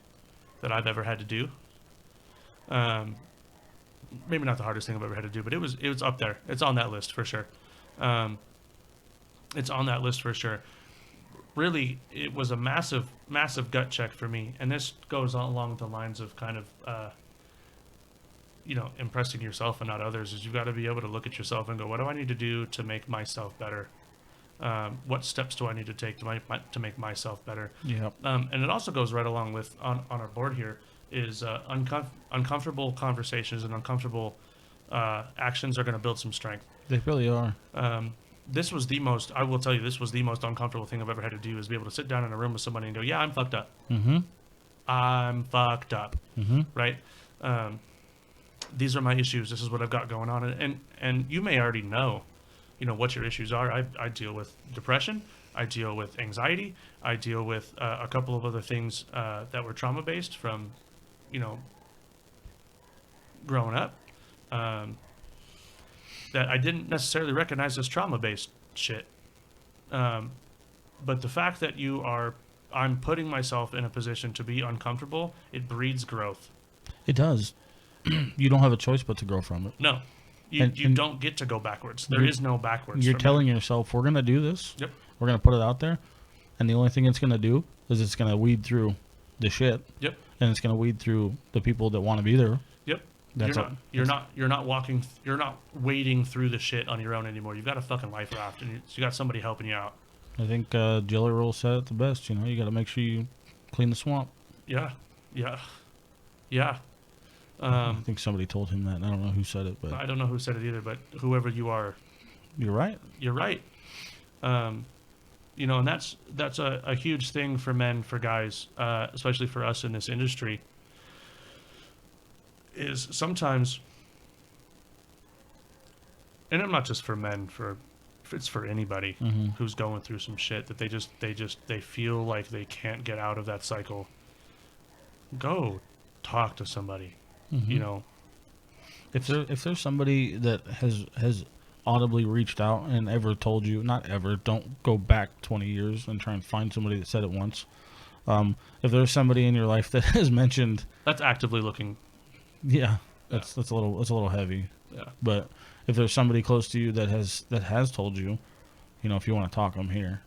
that I've ever had to do. Maybe not the hardest thing I've ever had to do, but it was up there. It's on that list for sure. It's on that list for sure. Really, it was a massive gut check for me, and this goes along the lines of kind of impressing yourself and not others. Is you've got to be able to look at yourself and go, what do I need to do to make myself better? What steps do I need to take to make myself better? Yep. And it also goes right along with on our board here is uncomfortable conversations and uncomfortable actions are going to build some strength. They really are. This was the most, I will tell you, this was the most uncomfortable thing I've ever had to do, is be able to sit down in a room with somebody and go, yeah, I'm fucked up. Mm-hmm. I'm fucked up. Mm-hmm. Right? These are my issues. This is what I've got going on. And you may already know, what your issues are. I deal with depression. I deal with anxiety. I deal with a couple of other things that were trauma-based from, growing up. That I didn't necessarily recognize as trauma-based shit. But the fact that I'm putting myself in a position to be uncomfortable, it breeds growth. It does. You don't have a choice but to grow from it. No. You And don't get to go backwards. There is no backwards. You're from telling yourself, we're going to do this. Yep. We're going to put it out there. And the only thing it's going to do is it's going to weed through the shit. Yep. And it's going to weed through the people that want to be there. Yep. That's You're not wading through the shit on your own anymore. You've got a fucking life raft, and you got somebody helping you out. I think Jelly Roll said it the best. You got to make sure you clean the swamp. Yeah. I think somebody told him that. And I don't know who said it, but I don't know who said it either, but whoever you are, you're right. you're right. And that's a huge thing for men, for guys, especially for us in this industry, is sometimes, and I'm not just for men, it's for anybody Mm-hmm. who's going through some shit that they feel like they can't get out of that cycle. Go talk to somebody. Mm-hmm. You know, If there's somebody that has audibly reached out and ever told you, not ever, don't go back 20 years and try and find somebody that said it once. If there's somebody in your life that has mentioned, that's actively looking. yeah, that's a little heavy. Yeah. But if there's somebody close to you that has told you, if you want to talk, I'm here.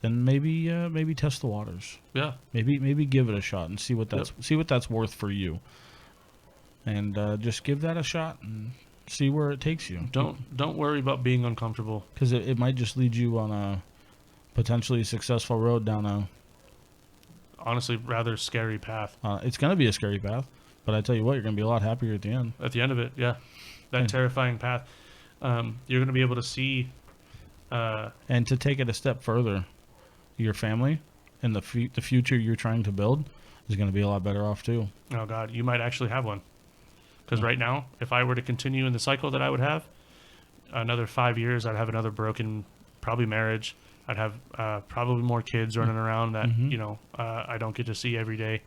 Then maybe test the waters. Yeah. Maybe give it a shot and see what that's worth for you. And just give that a shot and see where it takes you. Don't worry about being uncomfortable, Because it might just lead you on a potentially successful road down a. honestly, rather scary path. It's going to be a scary path, but I tell you what, you're going to be a lot happier at the end. At the end of it, yeah, that Yeah. terrifying path. You're going to be able to see. And to take it a step further, your family and the future you're trying to build is going to be a lot better off too. Oh God, you might actually have one. Because Yeah. right now, if I were to continue in the cycle that I would have, another 5 years, I'd have another broken, probably marriage. I'd have probably more kids running around that Mhm. I don't get to see every day.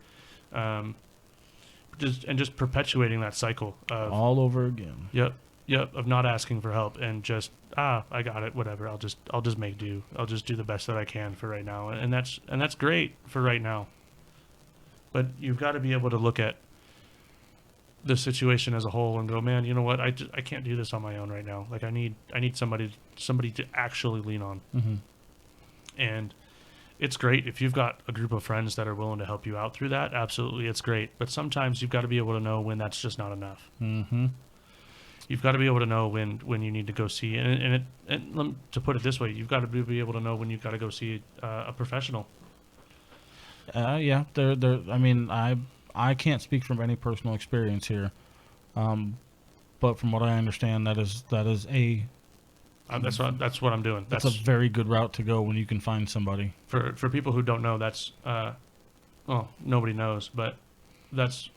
Just perpetuating that cycle of All over again. yep of not asking for help and just I got it, whatever. I'll just make do. I'll just do the best that I can for right now, and that's great for right now. But you've got to be able to look at the situation as a whole and go, man, you know what? I can't do this on my own right now. Like I need somebody to actually lean on. Mm-hmm. And it's great if you've got a group of friends that are willing to help you out through that. Absolutely, it's great. But sometimes you've got to be able to know when that's just not enough. Mm-hmm. You've got to be able to know when you need to go see, to put it this way, you've got to be able to know when you've got to go see a professional. Yeah. I mean, I can't speak from any personal experience here, but from what I understand, that is a That's what I'm doing. that's a very good route to go when you can find somebody. For people who don't know. That's well, nobody knows, but that's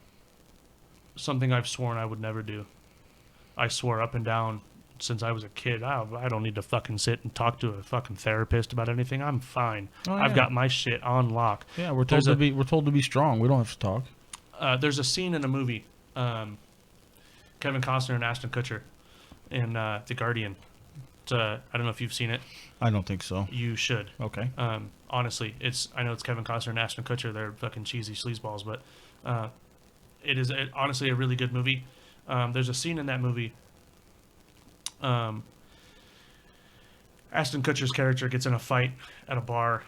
something I've sworn I would never do. I swore up and down since I was a kid. I don't need to fucking sit and talk to a fucking therapist about anything. I'm fine. Oh, I've yeah. got my shit on lock. Yeah, we're told There's we're told to be strong. We don't have to talk. There's a scene in a movie, Kevin Costner and Ashton Kutcher in The Guardian. I don't know if you've seen it. I don't think so. You should. Okay. Honestly, I know it's Kevin Costner and Ashton Kutcher. They're fucking cheesy sleazeballs, but it is honestly a really good movie. There's a scene in that movie. Ashton Kutcher's character gets in a fight at a bar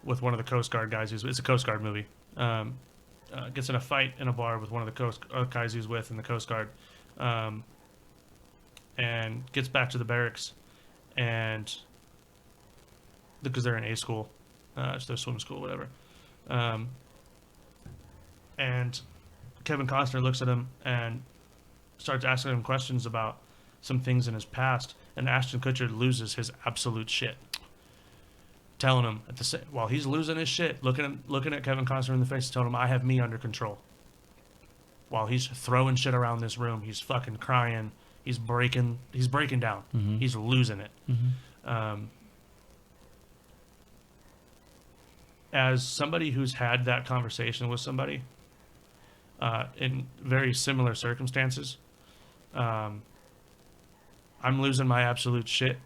with one of the Coast Guard guys. It's a Coast Guard movie. Gets in a fight in a bar with one of the Coast guys he's with in the Coast Guard, and gets back to the barracks, and because they're in A school, it's their swim school, whatever. And Kevin Costner looks at him and starts asking him questions about some things in his past, and Ashton Kutcher loses his absolute shit, telling him while he's losing his shit, looking at Kevin Costner in the face, telling him, "I have me under control." While he's throwing shit around this room, he's fucking crying, he's breaking down, Mhm. he's losing it. Mm-hmm. As somebody who's had that conversation with somebody in very similar circumstances, I'm losing my absolute shit.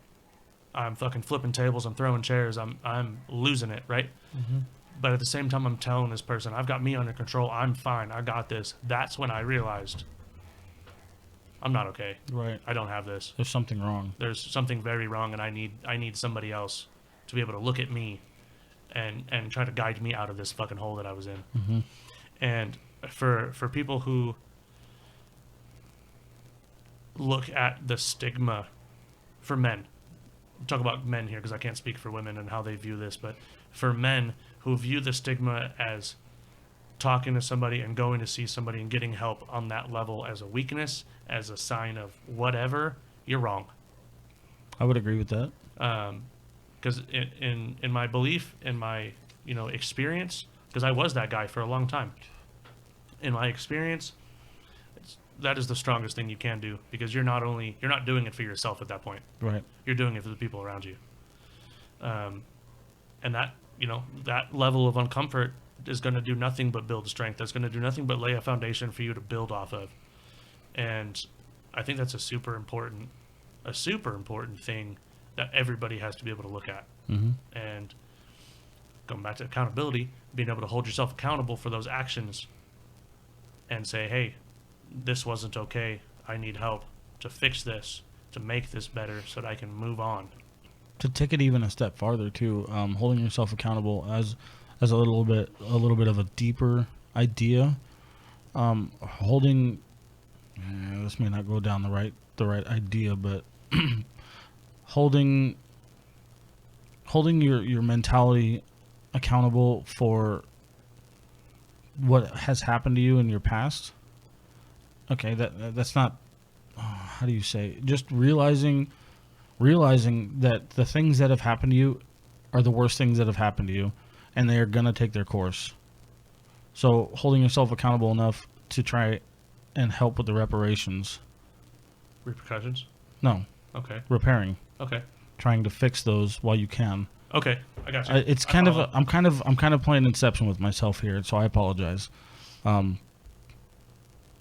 I'm fucking flipping tables. I'm throwing chairs. I'm losing it, right? Mm-hmm. But at the same time, I'm telling this person, I've got me under control. I'm fine. I got this. That's when I realized I'm not okay. Right. I don't have this. There's something wrong. There's something very wrong, and I need somebody else to be able to look at me and try to guide me out of this fucking hole that I was in. Mm-hmm. And for people who look at the stigma for men, talk about men here because I can't speak for women and how they view this, but for men who view the stigma as talking to somebody and going to see somebody and getting help on that level as a weakness, as a sign of whatever, you're wrong. I would agree with that. Because in my belief, in my experience, because I was that guy for a long time. In my experience, that is the strongest thing you can do, because you're not doing it for yourself at that point. Right. You're doing it for the people around you. And that, that level of uncomfort is going to do nothing but build strength. That's going to do nothing but lay a foundation for you to build off of. And I think that's a super important thing that everybody has to be able to look at. Mm-hmm. And going back to accountability, being able to hold yourself accountable for those actions and say, hey, this wasn't okay. I need help to fix this, to make this better so that I can move on. To take it even a step farther too, holding yourself accountable as a little bit of a deeper idea. Holding this may not go down the right idea, but holding your mentality accountable for what has happened to you in your past. Okay, that's not how do you say? Just realizing that the things that have happened to you are the worst things that have happened to you, and they are going to take their course. So holding yourself accountable enough to try and help with the reparations. Repercussions? No. Okay. Repairing. Okay. Trying to fix those while you can. Okay, I got you. It's kind of I'm kind of playing Inception with myself here, so I apologize.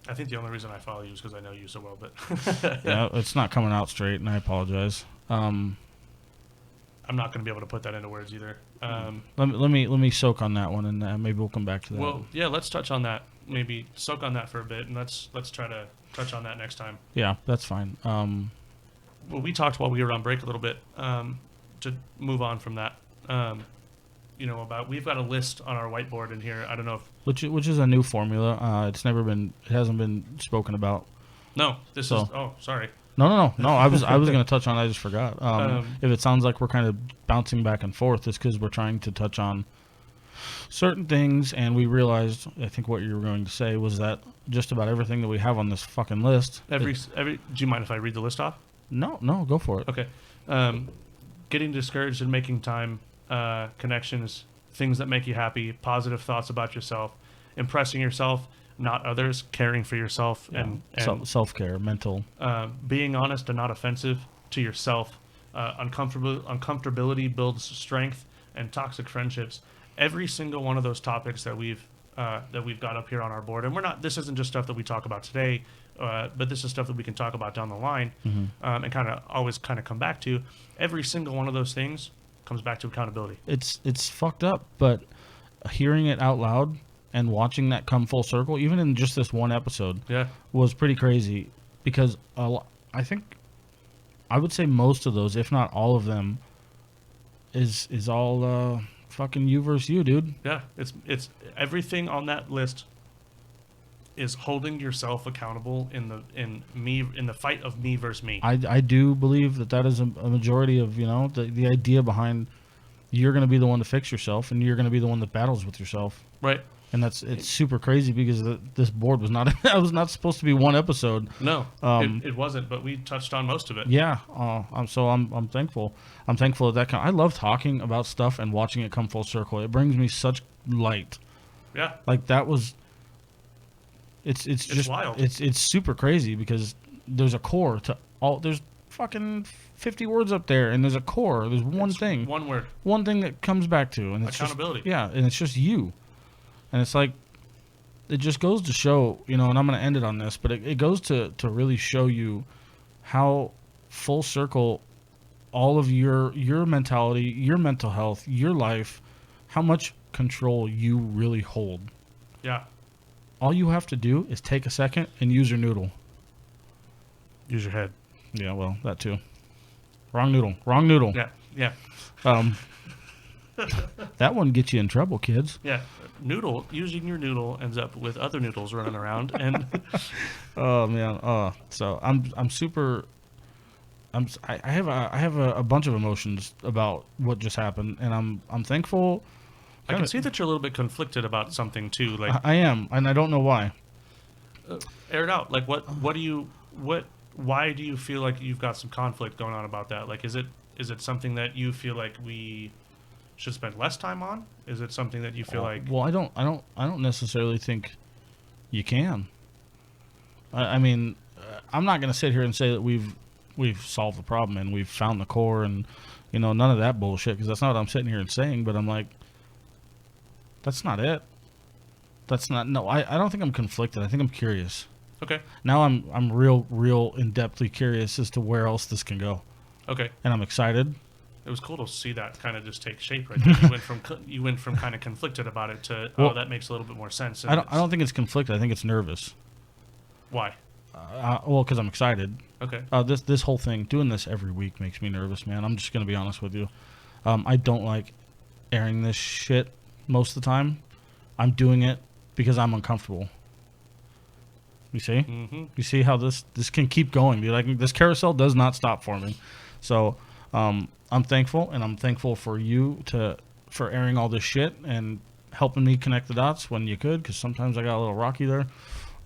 I think the only reason I follow you is because I know you so well, but yeah, it's not coming out straight, and I apologize. I'm not going to be able to put that into words either. Let me soak on that one, and maybe we'll come back to that. Well, yeah, let's touch on that. Maybe soak on that for a bit, and let's try to touch on that next time. Yeah, that's fine. Well, we talked while we were on break a little bit to move on from that. About we've got a list on our whiteboard in here. I don't know if which is a new formula. It hasn't been spoken about. No, this is. Oh, sorry. No. I was going to touch on it. I just forgot. If it sounds like we're kind of bouncing back and forth, it's because we're trying to touch on certain things, and we realized. I think what you were going to say was that just about everything that we have on this fucking list. Do you mind if I read the list off? No, go for it. Okay. Getting discouraged and making time, connections, things that make you happy, positive thoughts about yourself, impressing yourself, not others, caring for yourself, and self-care, mental. Being honest and not offensive to yourself. Uncomfortability builds strength, and toxic friendships. Every single one of those topics that we've got up here on our board, and this isn't just stuff that we talk about today, but this is stuff that we can talk about down the line, and always come back to. Every single one of those things comes back to accountability. It's fucked up, but hearing it out loud and watching that come full circle, even in just this one episode, was pretty crazy. Because I think I would say most of those, if not all of them, is all fucking you versus you, dude. Yeah, it's everything on that list is holding yourself accountable in the fight of me versus me. I do believe that is a majority of the idea behind you're going to be the one to fix yourself, and you're going to be the one that battles with yourself. Right. And it's super crazy because this board was not that was not supposed to be one episode. No, it wasn't, but we touched on most of it. Yeah, I'm thankful. I'm thankful that I love talking about stuff and watching it come full circle. It brings me such light. Yeah, like that was. It's just wild. It's super crazy because there's a core to all. There's fucking 50 words up there, and there's a core. There's one thing, one word, one thing that comes back to, and it's accountability. And it's just you. And it's like, it just goes to show, and I'm going to end it on this, but it goes to really show you how full circle all of your mentality, your mental health, your life, how much control you really hold. Yeah. All you have to do is take a second and use your noodle. Use your head. Yeah, well, that too. Wrong noodle. Yeah. That one gets you in trouble, kids. Yeah. Using your noodle ends up with other noodles running around, and oh man, so I'm super. I have a bunch of emotions about what just happened, and I'm thankful. I can see that you're a little bit conflicted about something too. Like I am, and I don't know why. Air it out. Like why do you feel like you've got some conflict going on about that? Like, is it something that you feel like we should spend less time on? Is it something that you feel like? Well, I don't necessarily think you can. I mean, I'm not going to sit here and say that we've solved the problem and we've found the core and none of that bullshit, because that's not what I'm sitting here and saying. But I'm like, that's not it. That's not. No, I don't think I'm conflicted. I think I'm curious. Okay. Now I'm real in depthly curious as to where else this can go, Okay. and I'm excited. It was cool to see that kind of just take shape right there. You went from kind of conflicted about it to Well, that makes a little bit more sense. I don't think it's conflicted. I think it's nervous. Why? Well, because I'm excited. Okay. This whole thing, doing this every week, makes me nervous, man. I'm just gonna be honest with you. I don't like airing this shit most of the time. I'm doing it because I'm uncomfortable. You see? Mm-hmm. You see how this can keep going, dude? Like, this carousel does not stop for me. So I'm thankful, and I'm thankful for you for airing all this shit and helping me connect the dots when you could, because sometimes I got a little rocky there.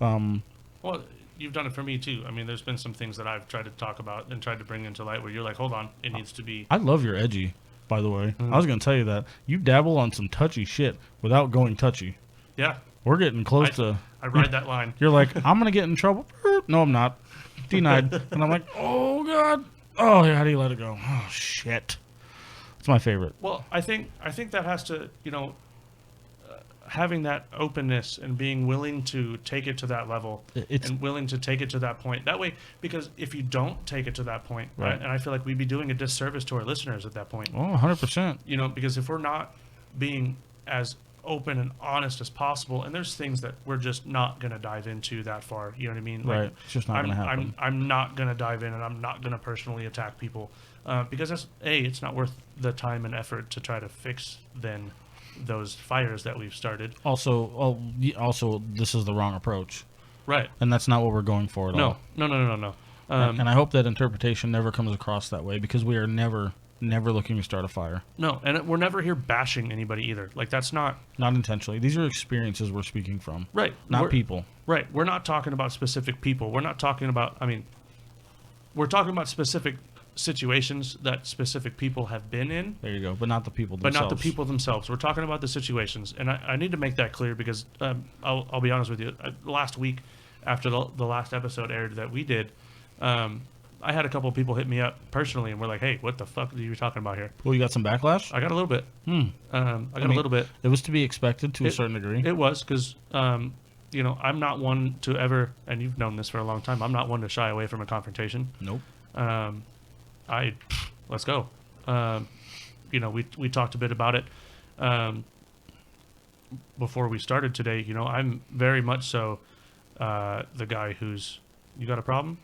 Well, you've done it for me too. I mean, there's been some things that I've tried to talk about and tried to bring into light where you're like, hold on, it needs to be. I love your edgy, by the way. I was going to tell you that. You dabble on some touchy shit without going touchy. Yeah. We're getting close to... I ride that line. You're like, I'm going to get in trouble. No, I'm not. Denied. And I'm like, oh, God. Oh, yeah, how do you let it go? Oh, shit. It's my favorite. Well, I think that has to, having that openness and being willing to take it to that level and willing to take it to that point. That way, because if you don't take it to that point, Right. and I feel like we'd be doing a disservice to our listeners at that point. Oh, 100%. Because if we're not being as open and honest as possible, and there's things that we're just not going to dive into that far, you know what I mean? Right. It's just not going to happen. I'm not going to dive in, and I'm not going to personally attack people because it's not worth the time and effort to try to fix then those fires that we've started. Also, this is the wrong approach. Right. And that's not what we're going for at all. No. And I hope that interpretation never comes across that way, because we are never looking to start a fire. No, and we're never here bashing anybody either. Like, that's not intentionally. These are experiences we're speaking from. right. Not people. Right. We're not talking about specific people. We're not talking about. We're talking about specific situations that specific people have been in. There you go. But not the people But themselves. not the people themselves. We're talking about the situations, and I need to make that clear because I'll be honest with you. Last week, after the last episode aired that we did, I had a couple of people hit me up personally, and we're like, "Hey, what the fuck are you talking about here?" Well, you got some backlash? I got a little bit. I got a little bit. It was to be expected to a certain degree. It was because I'm not one to ever, and you've known this for a long time. I'm not one to shy away from a confrontation. Nope. Let's go. We talked a bit about it before we started today. I'm very much so the guy who's, you got a problem?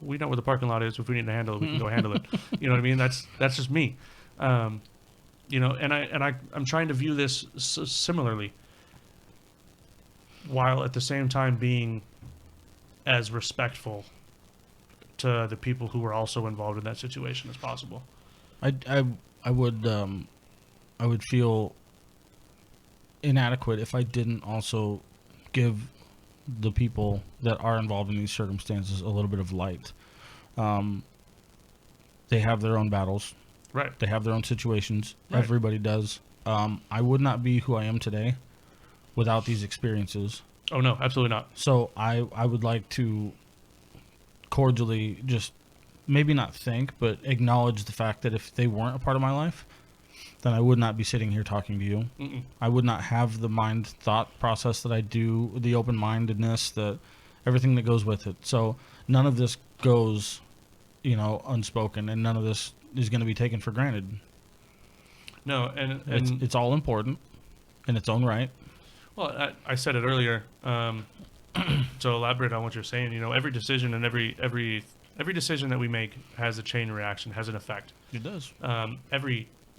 We know where the parking lot is. If we need to handle it, we can go handle it. You know what I mean? That's just me. And I'm trying to view this similarly, while at the same time being as respectful to the people who were also involved in that situation as possible. I would feel inadequate if I didn't also give the people that are involved in these circumstances a little bit of light. They have their own battles. Right. They have their own situations. Right. Everybody does. I would not be who I am today without these experiences. Oh, no, absolutely not. So I would like to cordially just maybe not thank, but acknowledge the fact that if they weren't a part of my life, then I would not be sitting here talking to you. Mm-mm. I would not have the thought process that I do, the open-mindedness, everything that goes with it. So none of this goes, unspoken, and none of this is going to be taken for granted. No, and It's all important in its own right. well, I said it earlier. To elaborate on what you're saying, every decision and every decision that we make has a chain reaction, has an effect. It does.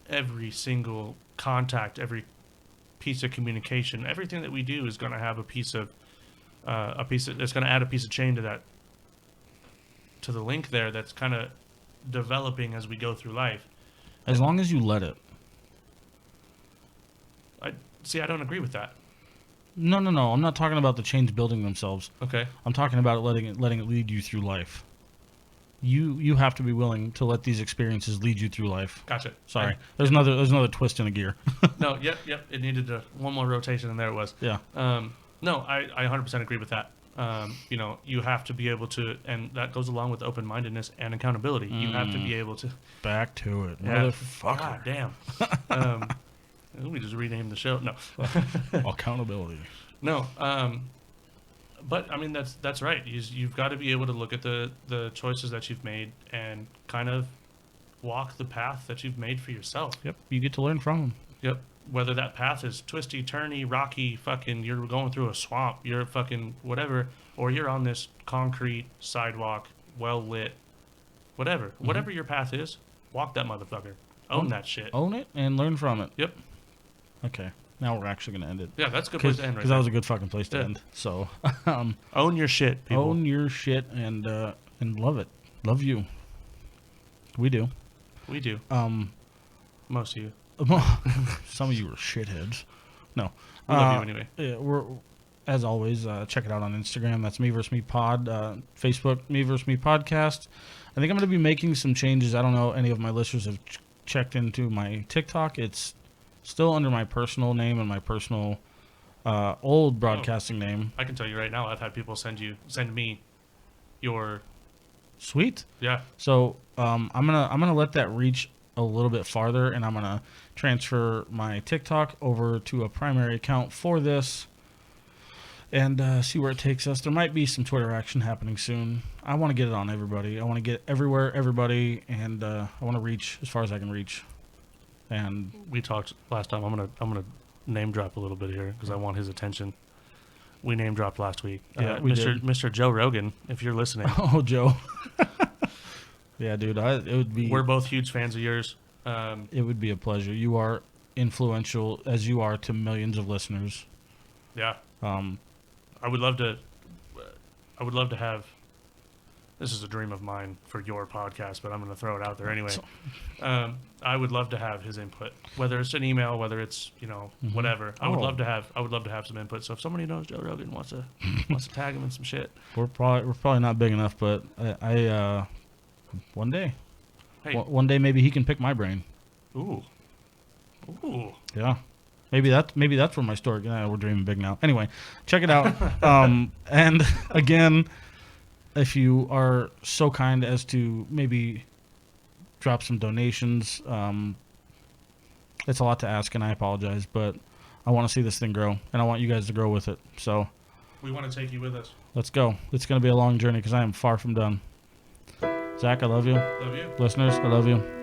Every single contact, every piece of communication, everything that we do is going to have it's going to add a piece of chain to the link there that's kind of developing as we go through life. As long as you let it. I don't agree with that. No. I'm not talking about the chains building themselves. Okay. I'm talking about letting it lead you through life. You have to be willing to let these experiences lead you through life. Gotcha. Sorry. There's another twist in a gear. No, yep. It needed one more rotation, and there it was. Yeah. No, I 100% agree with that. You know, you have to be able to, and that goes along with open-mindedness and accountability. You have to be able to. Back to it, Yeah, motherfucker. God damn. Um, let me just rename the show. No, Accountability. no. But I mean, that's right. You've got to be able to look at the choices that you've made and kind of walk the path that you've made for yourself. Yep, you get to learn from them. Yep. Whether that path is twisty, turny, rocky, fucking, you're going through a swamp, you're fucking whatever, or you're on this concrete sidewalk, well lit, whatever. Whatever your path is, walk that motherfucker. Own that shit. Own it and learn from it. Yep. Okay, now we're actually gonna end it. Yeah, that's a good place to end right Because that there. was a good fucking place to Yeah. end. So, Own your shit, people. own your shit and love it. Love you. We do. We do. Most of you. Some of you are shitheads. No. We love you anyway. Yeah, we're as always. Check it out on Instagram. That's Me vs Me Pod. Facebook Me vs Me Podcast. I think I'm going to be making some changes. I don't know any of my listeners have checked into my TikTok. It's still under my personal name and my personal old broadcasting name. I can tell you right now, I've had people send me your Sweet. yeah. So I'm gonna let that reach a little bit farther, and I'm gonna transfer my TikTok over to a primary account for this, and see where it takes us. There might be some Twitter action happening soon. I want to get it on everybody. I want to get everywhere, everybody, and I want to reach as far as I can reach. And We talked last time. I'm gonna name drop a little bit here because I want his attention. We name dropped last week. Yeah, we did. Mr. Joe Rogan, if you're listening, oh, Joe. Yeah, dude. It would be. we're both huge fans of yours. It would be a pleasure. You are influential as you are to millions of listeners. Yeah, Um, I would love to. I would love to have. This is a dream of mine for your podcast, but I'm going to throw it out there anyway. I would love to have his input, whether it's an email, whether it's whatever. I would Oh. love to have some input. So if somebody knows Joe Rogan wants to tag him in some shit, we're probably not big enough, but I one day, hey, one day maybe he can pick my brain. ooh, Yeah, maybe that's where my story. We're dreaming big now. Anyway, check it out. And again, if you are so kind as to maybe drop some donations, it's a lot to ask, and I apologize, but I want to see this thing grow, and I want you guys to grow with it. So we want to take you with us. let's go. It's going to be a long journey because I am far from done. Zach, I love you. Love you. Listeners, I love you.